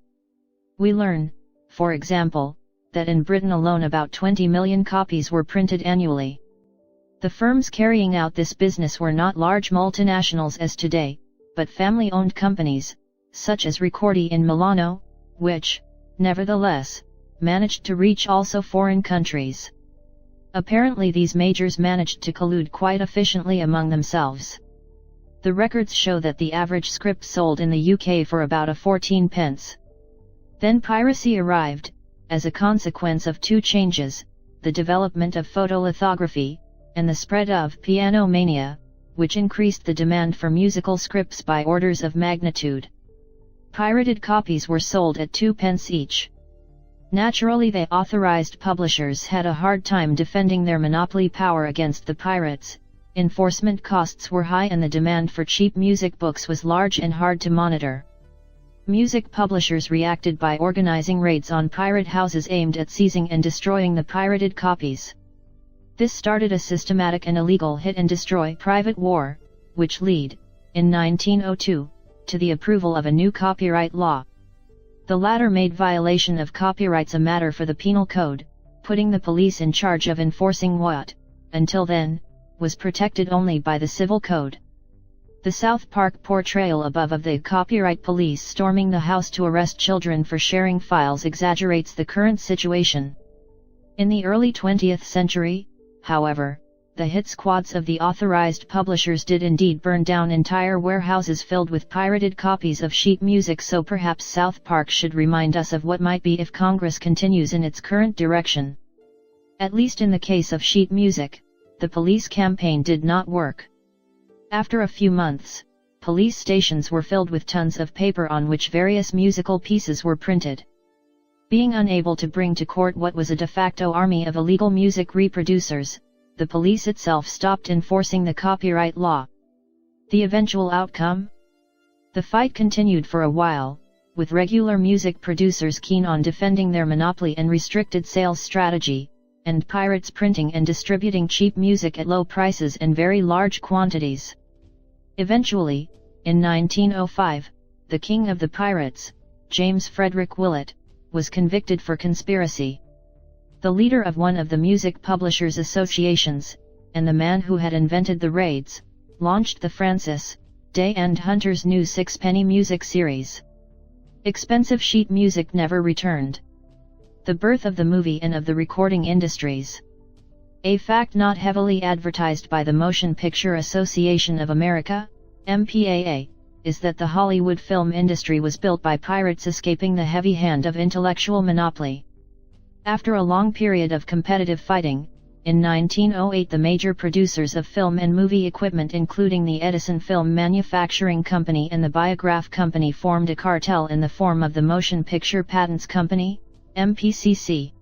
We learn, for example, that in Britain alone about 20 million copies were printed annually. The firms carrying out this business were not large multinationals as today, but family-owned companies, such as Ricordi in Milano, which, nevertheless, managed to reach also foreign countries. Apparently these majors managed to collude quite efficiently among themselves. The records show that the average script sold in the UK for about 14 pence. Then piracy arrived, as a consequence of two changes, the development of photolithography, and the spread of piano mania, which increased the demand for musical scripts by orders of magnitude. Pirated copies were sold at 2 pence each. Naturally the authorized publishers had a hard time defending their monopoly power against the pirates. Enforcement costs were high and the demand for cheap music books was large and hard to monitor. Music publishers reacted by organizing raids on pirate houses aimed at seizing and destroying the pirated copies. This started a systematic and illegal hit-and-destroy private war, which led, in 1902, to the approval of a new copyright law. The latter made violation of copyrights a matter for the penal code, putting the police in charge of enforcing what, until then, was protected only by the civil code. The South Park portrayal above of the copyright police storming the house to arrest children for sharing files exaggerates the current situation. In the early 20th century, however, the hit squads of the authorized publishers did indeed burn down entire warehouses filled with pirated copies of sheet music, so perhaps South Park should remind us of what might be if Congress continues in its current direction. At least in the case of sheet music, the police campaign did not work. After a few months, police stations were filled with tons of paper on which various musical pieces were printed. Being unable to bring to court what was a de facto army of illegal music reproducers, the police itself stopped enforcing the copyright law. The eventual outcome? The fight continued for a while, with regular music producers keen on defending their monopoly and restricted sales strategy, and pirates printing and distributing cheap music at low prices and very large quantities. Eventually, in 1905, the king of the pirates, James Frederick Willett, was convicted for conspiracy. The leader of one of the music publishers' associations, and the man who had invented the raids, launched the Francis Day and Hunter's new sixpenny music series. Expensive sheet music never returned. The birth of the movie and of the recording industries. A fact not heavily advertised by the Motion Picture Association of America, MPAA, is that the Hollywood film industry was built by pirates escaping the heavy hand of intellectual monopoly. After a long period of competitive fighting, in 1908 the major producers of film and movie equipment, including the Edison Film Manufacturing Company and the Biograph Company, formed a cartel in the form of the Motion Picture Patents Company, MPCC.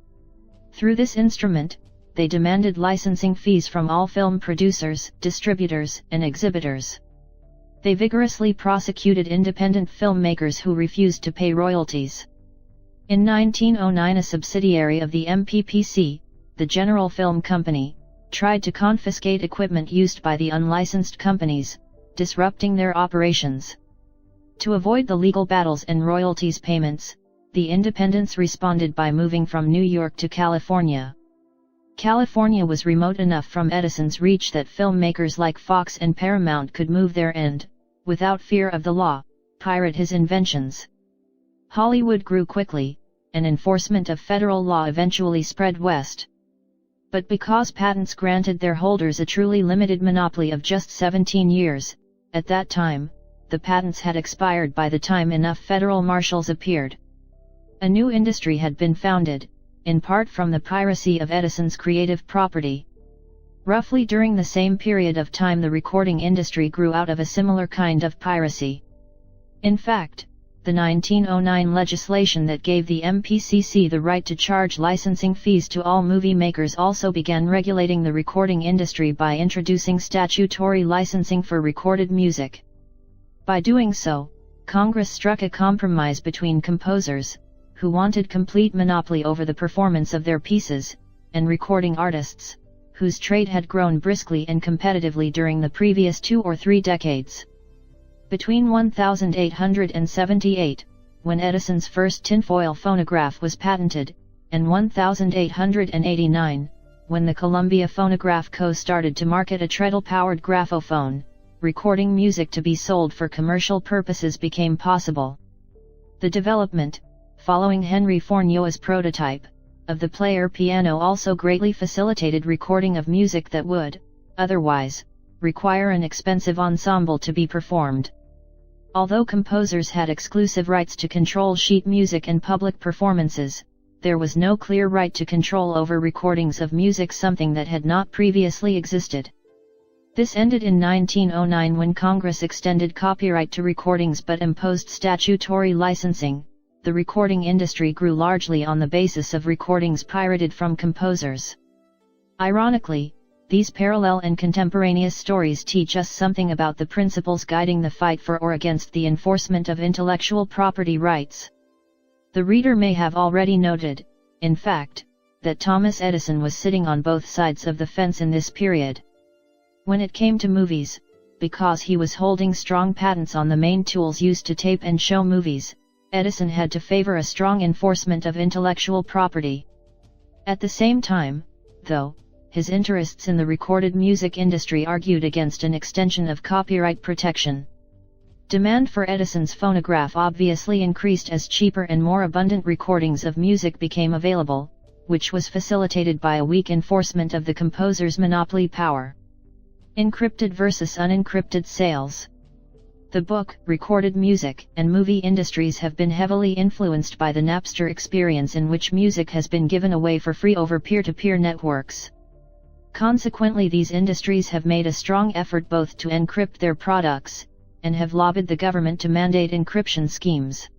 Through this instrument, they demanded licensing fees from all film producers, distributors, and exhibitors. They vigorously prosecuted independent filmmakers who refused to pay royalties. In 1909 a subsidiary of the MPPC, the General Film Company, tried to confiscate equipment used by the unlicensed companies, disrupting their operations. To avoid the legal battles and royalties payments, the independents responded by moving from New York to California. California was remote enough from Edison's reach that filmmakers like Fox and Paramount could move there and, without fear of the law, pirate his inventions. Hollywood grew quickly, and enforcement of federal law eventually spread west. But because patents granted their holders a truly limited monopoly of just 17 years, at that time, the patents had expired by the time enough federal marshals appeared. A new industry had been founded, in part from the piracy of Edison's creative property. Roughly during the same period of time the recording industry grew out of a similar kind of piracy. In fact, the 1909 legislation that gave the MPCC the right to charge licensing fees to all movie makers also began regulating the recording industry by introducing statutory licensing for recorded music. By doing so, Congress struck a compromise between composers, who wanted complete monopoly over the performance of their pieces, and recording artists, whose trade had grown briskly and competitively during the previous 2 or 3 decades. Between 1878, when Edison's first tinfoil phonograph was patented, and 1889, when the Columbia Phonograph Co. started to market a treadle-powered graphophone, recording music to be sold for commercial purposes became possible. The development, following Henry Fournieu's prototype, of the player piano also greatly facilitated recording of music that would, otherwise, require an expensive ensemble to be performed. Although composers had exclusive rights to control sheet music and public performances, there was no clear right to control over recordings of music, something that had not previously existed. This ended in 1909 when Congress extended copyright to recordings but imposed statutory licensing. The recording industry grew largely on the basis of recordings pirated from composers. Ironically, these parallel and contemporaneous stories teach us something about the principles guiding the fight for or against the enforcement of intellectual property rights. The reader may have already noted, in fact, that Thomas Edison was sitting on both sides of the fence in this period. When it came to movies, because he was holding strong patents on the main tools used to tape and show movies, Edison had to favor a strong enforcement of intellectual property. At the same time, though, his interests in the recorded music industry argued against an extension of copyright protection. Demand for Edison's phonograph obviously increased as cheaper and more abundant recordings of music became available, which was facilitated by a weak enforcement of the composer's monopoly power. Encrypted versus unencrypted sales. The book, recorded music, and movie industries have been heavily influenced by the Napster experience, in which music has been given away for free over peer-to-peer networks. Consequently, these industries have made a strong effort both to encrypt their products, and have lobbied the government to mandate encryption schemes.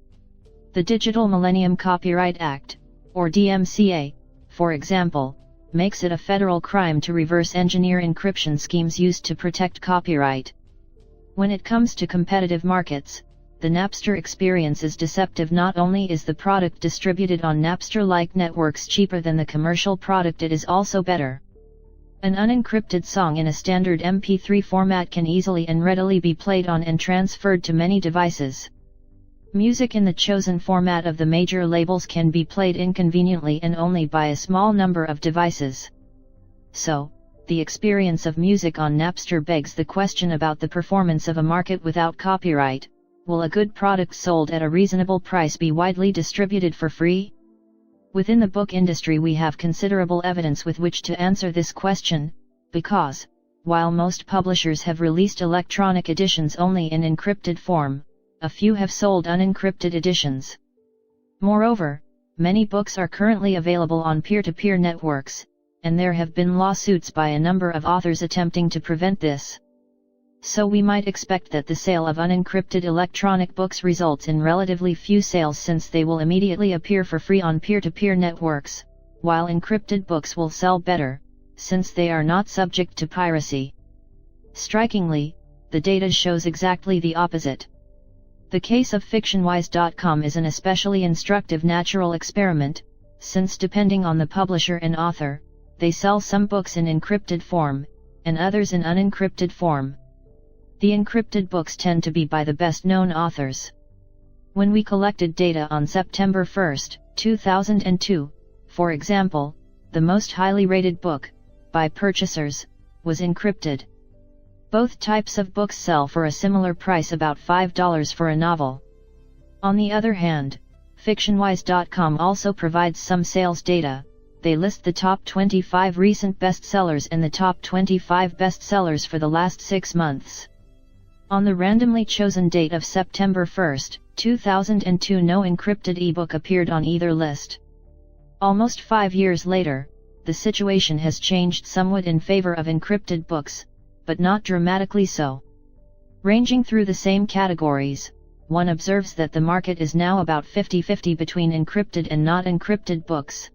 The Digital Millennium Copyright Act, or DMCA, for example, makes it a federal crime to reverse engineer encryption schemes used to protect copyright. When it comes to competitive markets, the Napster experience is deceptive. Not only is the product distributed on Napster-like networks cheaper than the commercial product, it is also better. An unencrypted song in a standard MP3 format can easily and readily be played on and transferred to many devices. Music in the chosen format of the major labels can be played inconveniently and only by a small number of devices. So, the experience of music on Napster begs the question about the performance of a market without copyright. Will a good product sold at a reasonable price be widely distributed for free? Within the book industry we have considerable evidence with which to answer this question, because, while most publishers have released electronic editions only in encrypted form, a few have sold unencrypted editions. Moreover, many books are currently available on peer-to-peer networks, and there have been lawsuits by a number of authors attempting to prevent this. So we might expect that the sale of unencrypted electronic books results in relatively few sales, since they will immediately appear for free on peer-to-peer networks, while encrypted books will sell better, since they are not subject to piracy. Strikingly, the data shows exactly the opposite. The case of fictionwise.com is an especially instructive natural experiment, since depending on the publisher and author, they sell some books in encrypted form, and others in unencrypted form. The encrypted books tend to be by the best-known authors. When we collected data on September 1, 2002, for example, the most highly rated book, by purchasers, was encrypted. Both types of books sell for a similar price, about $5 for a novel. On the other hand, fictionwise.com also provides some sales data. They list the top 25 recent bestsellers and the top 25 bestsellers for the last 6 months. On the randomly chosen date of September 1, 2002, no encrypted ebook appeared on either list. Almost 5 years later, the situation has changed somewhat in favor of encrypted books, but not dramatically so. Ranging through the same categories, one observes that the market is now about 50-50 between encrypted and not encrypted books.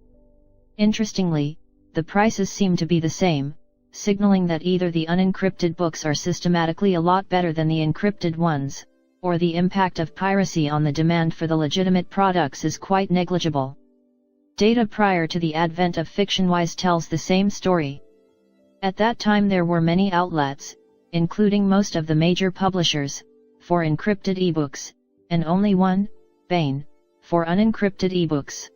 Interestingly, the prices seem to be the same, signaling that either the unencrypted books are systematically a lot better than the encrypted ones, or the impact of piracy on the demand for the legitimate products is quite negligible. Data prior to the advent of FictionWise tells the same story. At that time there were many outlets, including most of the major publishers, for encrypted ebooks, and only one, Bain, for unencrypted ebooks.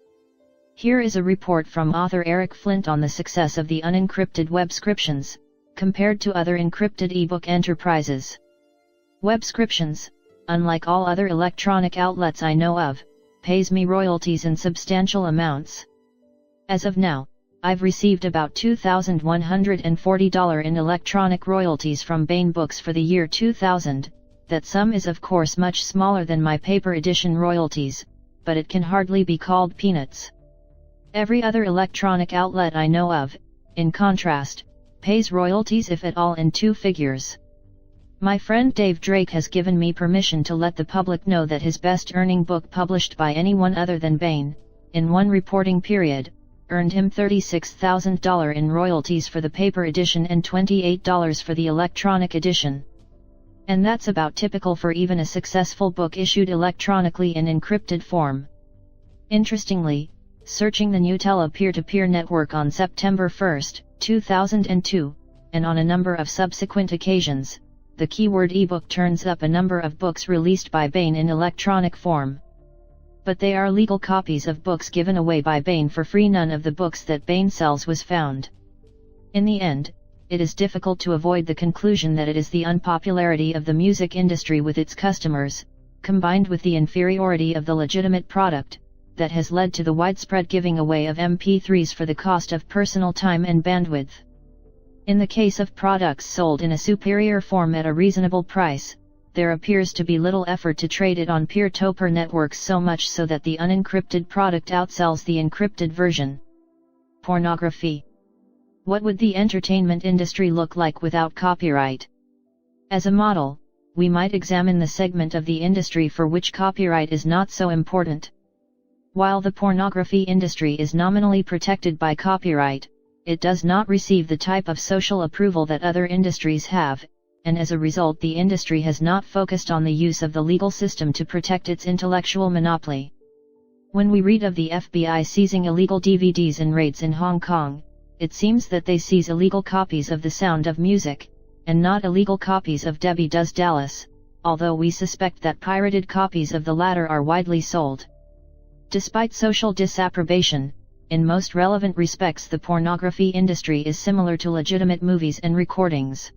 Here is a report from author Eric Flint on the success of the unencrypted webscriptions, compared to other encrypted ebook enterprises. Webscriptions, unlike all other electronic outlets I know of, pays me royalties in substantial amounts. As of now, I've received about $2,140 in electronic royalties from Bain Books for the year 2000, that sum is of course much smaller than my paper edition royalties, but it can hardly be called peanuts. Every other electronic outlet I know of, in contrast, pays royalties if at all in 2 figures. My friend Dave Drake has given me permission to let the public know that his best-earning book published by anyone other than Bain, in one reporting period, earned him $36,000 in royalties for the paper edition and $28 for the electronic edition. And that's about typical for even a successful book issued electronically in encrypted form. Interestingly, searching the Gnutella peer-to-peer network on September 1, 2002, and on a number of subsequent occasions, the keyword ebook turns up a number of books released by Bain in electronic form. But they are legal copies of books given away by Bain for free. None of the books that Bain sells was found. In the end, it is difficult to avoid the conclusion that it is the unpopularity of the music industry with its customers, combined with the inferiority of the legitimate product, that has led to the widespread giving away of MP3s for the cost of personal time and bandwidth. In the case of products sold in a superior form at a reasonable price, there appears to be little effort to trade it on peer-to-peer networks, so much so that the unencrypted product outsells the encrypted version. Pornography. What would the entertainment industry look like without copyright? As a model, we might examine the segment of the industry for which copyright is not so important. While the pornography industry is nominally protected by copyright, it does not receive the type of social approval that other industries have, and as a result the industry has not focused on the use of the legal system to protect its intellectual monopoly. When we read of the FBI seizing illegal DVDs in raids in Hong Kong, it seems that they seize illegal copies of The Sound of Music, and not illegal copies of Debbie Does Dallas, although we suspect that pirated copies of the latter are widely sold. Despite social disapprobation, in most relevant respects the pornography industry is similar to legitimate movies and recordings.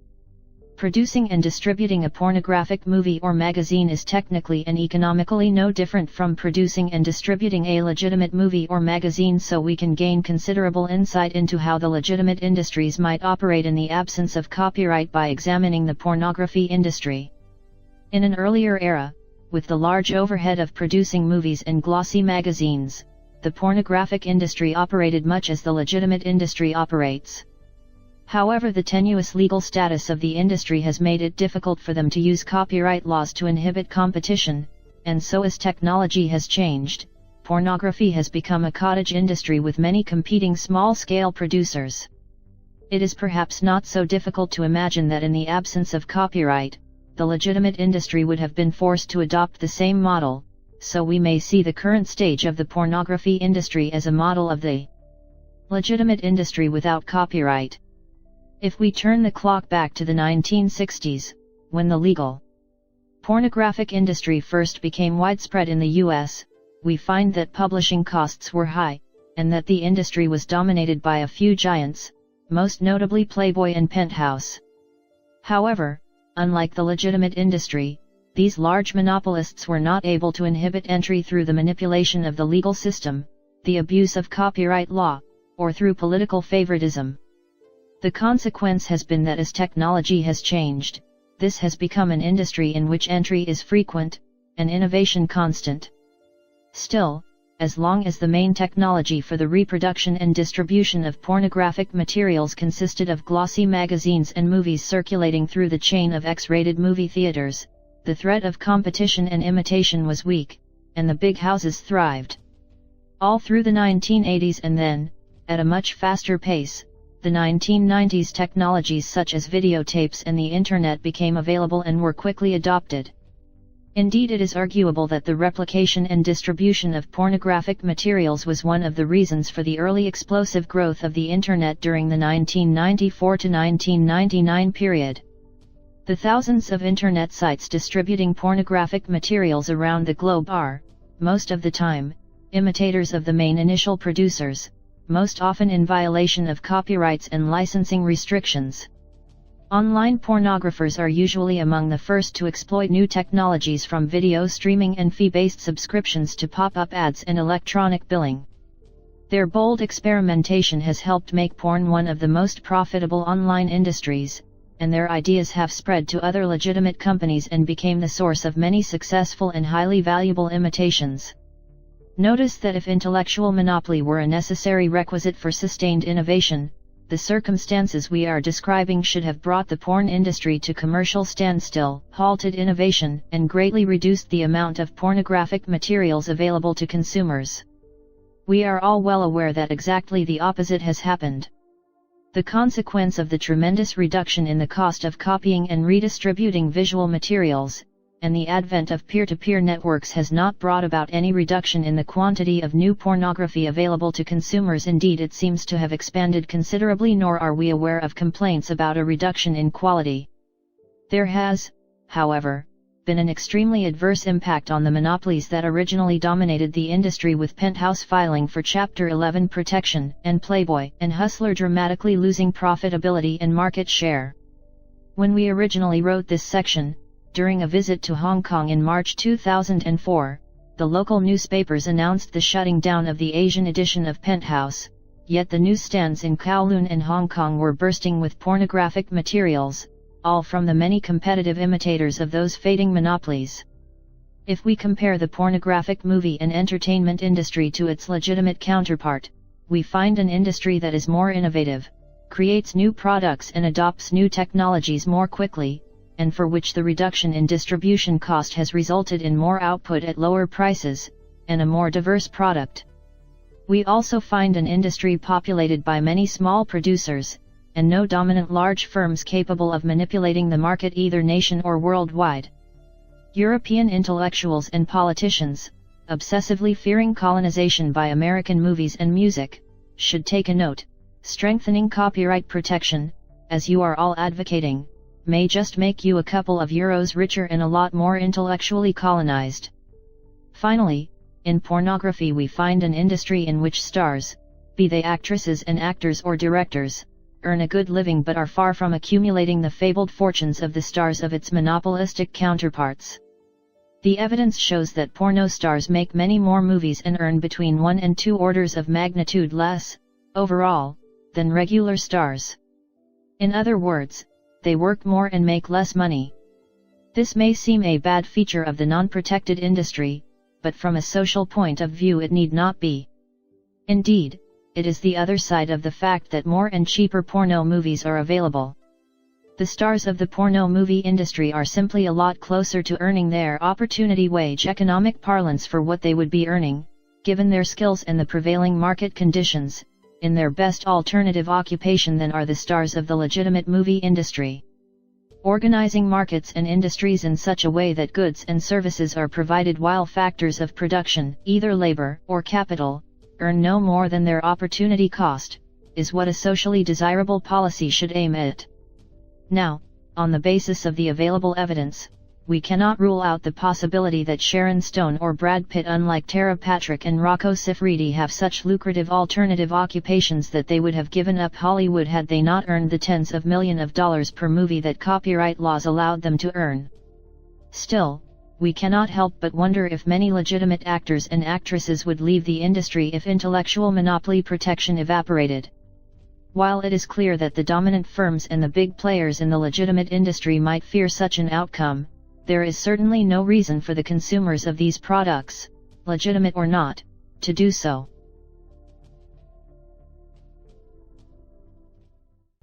Producing and distributing a pornographic movie or magazine is technically and economically no different from producing and distributing a legitimate movie or magazine, so we can gain considerable insight into how the legitimate industries might operate in the absence of copyright by examining the pornography industry. In an earlier era, with the large overhead of producing movies and glossy magazines, the pornographic industry operated much as the legitimate industry operates. However, the tenuous legal status of the industry has made it difficult for them to use copyright laws to inhibit competition, and so as technology has changed, pornography has become a cottage industry with many competing small-scale producers. It is perhaps not so difficult to imagine that in the absence of copyright, the legitimate industry would have been forced to adopt the same model, so we may see the current stage of the pornography industry as a model of the legitimate industry without copyright. If we turn the clock back to the 1960s, when the legal pornographic industry first became widespread in the US, we find that publishing costs were high, and that the industry was dominated by a few giants, most notably Playboy and Penthouse. However, unlike the legitimate industry, these large monopolists were not able to inhibit entry through the manipulation of the legal system, the abuse of copyright law, or through political favoritism. The consequence has been that as technology has changed, this has become an industry in which entry is frequent, and innovation constant. Still, as long as the main technology for the reproduction and distribution of pornographic materials consisted of glossy magazines and movies circulating through the chain of X-rated movie theaters, the threat of competition and imitation was weak, and the big houses thrived. All through the 1980s and then, at a much faster pace, the 1990s technologies such as videotapes and the Internet became available and were quickly adopted. Indeed, it is arguable that the replication and distribution of pornographic materials was one of the reasons for the early explosive growth of the Internet during the 1994 to 1999 period. The thousands of Internet sites distributing pornographic materials around the globe are, most of the time, imitators of the main initial producers, most often in violation of copyrights and licensing restrictions. Online pornographers are usually among the first to exploit new technologies, from video streaming and fee-based subscriptions to pop-up ads and electronic billing. Their bold experimentation has helped make porn one of the most profitable online industries, and their ideas have spread to other legitimate companies and became the source of many successful and highly valuable imitations. Notice that if intellectual monopoly were a necessary requisite for sustained innovation, the circumstances we are describing should have brought the porn industry to commercial standstill, halted innovation, and greatly reduced the amount of pornographic materials available to consumers. We are all well aware that exactly the opposite has happened. The consequence of the tremendous reduction in the cost of copying and redistributing visual materials, and the advent of peer-to-peer networks has not brought about any reduction in the quantity of new pornography available to consumers. Indeed, it seems to have expanded considerably, nor are we aware of complaints about a reduction in quality. There has, however, been an extremely adverse impact on the monopolies that originally dominated the industry, with Penthouse filing for Chapter 11 protection, and Playboy and Hustler dramatically losing profitability and market share. When we originally wrote this section, during a visit to Hong Kong in March 2004, the local newspapers announced the shutting down of the Asian edition of Penthouse, yet the newsstands in Kowloon and Hong Kong were bursting with pornographic materials, all from the many competitive imitators of those fading monopolies. If we compare the pornographic movie and entertainment industry to its legitimate counterpart, we find an industry that is more innovative, creates new products and adopts new technologies more quickly, and for which the reduction in distribution cost has resulted in more output at lower prices, and a more diverse product. We also find an industry populated by many small producers, and no dominant large firms capable of manipulating the market either nation or worldwide. European intellectuals and politicians, obsessively fearing colonization by American movies and music, should take a note: strengthening copyright protection, as you are all advocating, may just make you a couple of euros richer and a lot more intellectually colonized. Finally, in pornography we find an industry in which stars, be they actresses and actors or directors, earn a good living but are far from accumulating the fabled fortunes of the stars of its monopolistic counterparts. The evidence shows that porno stars make many more movies and earn between 1 and 2 orders of magnitude less, overall, than regular stars. In other words, they work more and make less money. This may seem a bad feature of the non-protected industry, but from a social point of view it need not be. Indeed, it is the other side of the fact that more and cheaper porno movies are available. The stars of the porno movie industry are simply a lot closer to earning their opportunity wage economic parlance for what they would be earning, given their skills and the prevailing market conditions, in their best alternative occupation than are the stars of the legitimate movie industry. Organizing markets and industries in such a way that goods and services are provided while factors of production, either labor or capital, earn no more than their opportunity cost, is what a socially desirable policy should aim at. Now, on the basis of the available evidence, we cannot rule out the possibility that Sharon Stone or Brad Pitt, unlike Tara Patrick and Rocco Siffredi, have such lucrative alternative occupations that they would have given up Hollywood had they not earned the tens of millions of dollars per movie that copyright laws allowed them to earn. Still, we cannot help but wonder if many legitimate actors and actresses would leave the industry if intellectual monopoly protection evaporated. While it is clear that the dominant firms and the big players in the legitimate industry might fear such an outcome, there is certainly no reason for the consumers of these products, legitimate or not, to do so.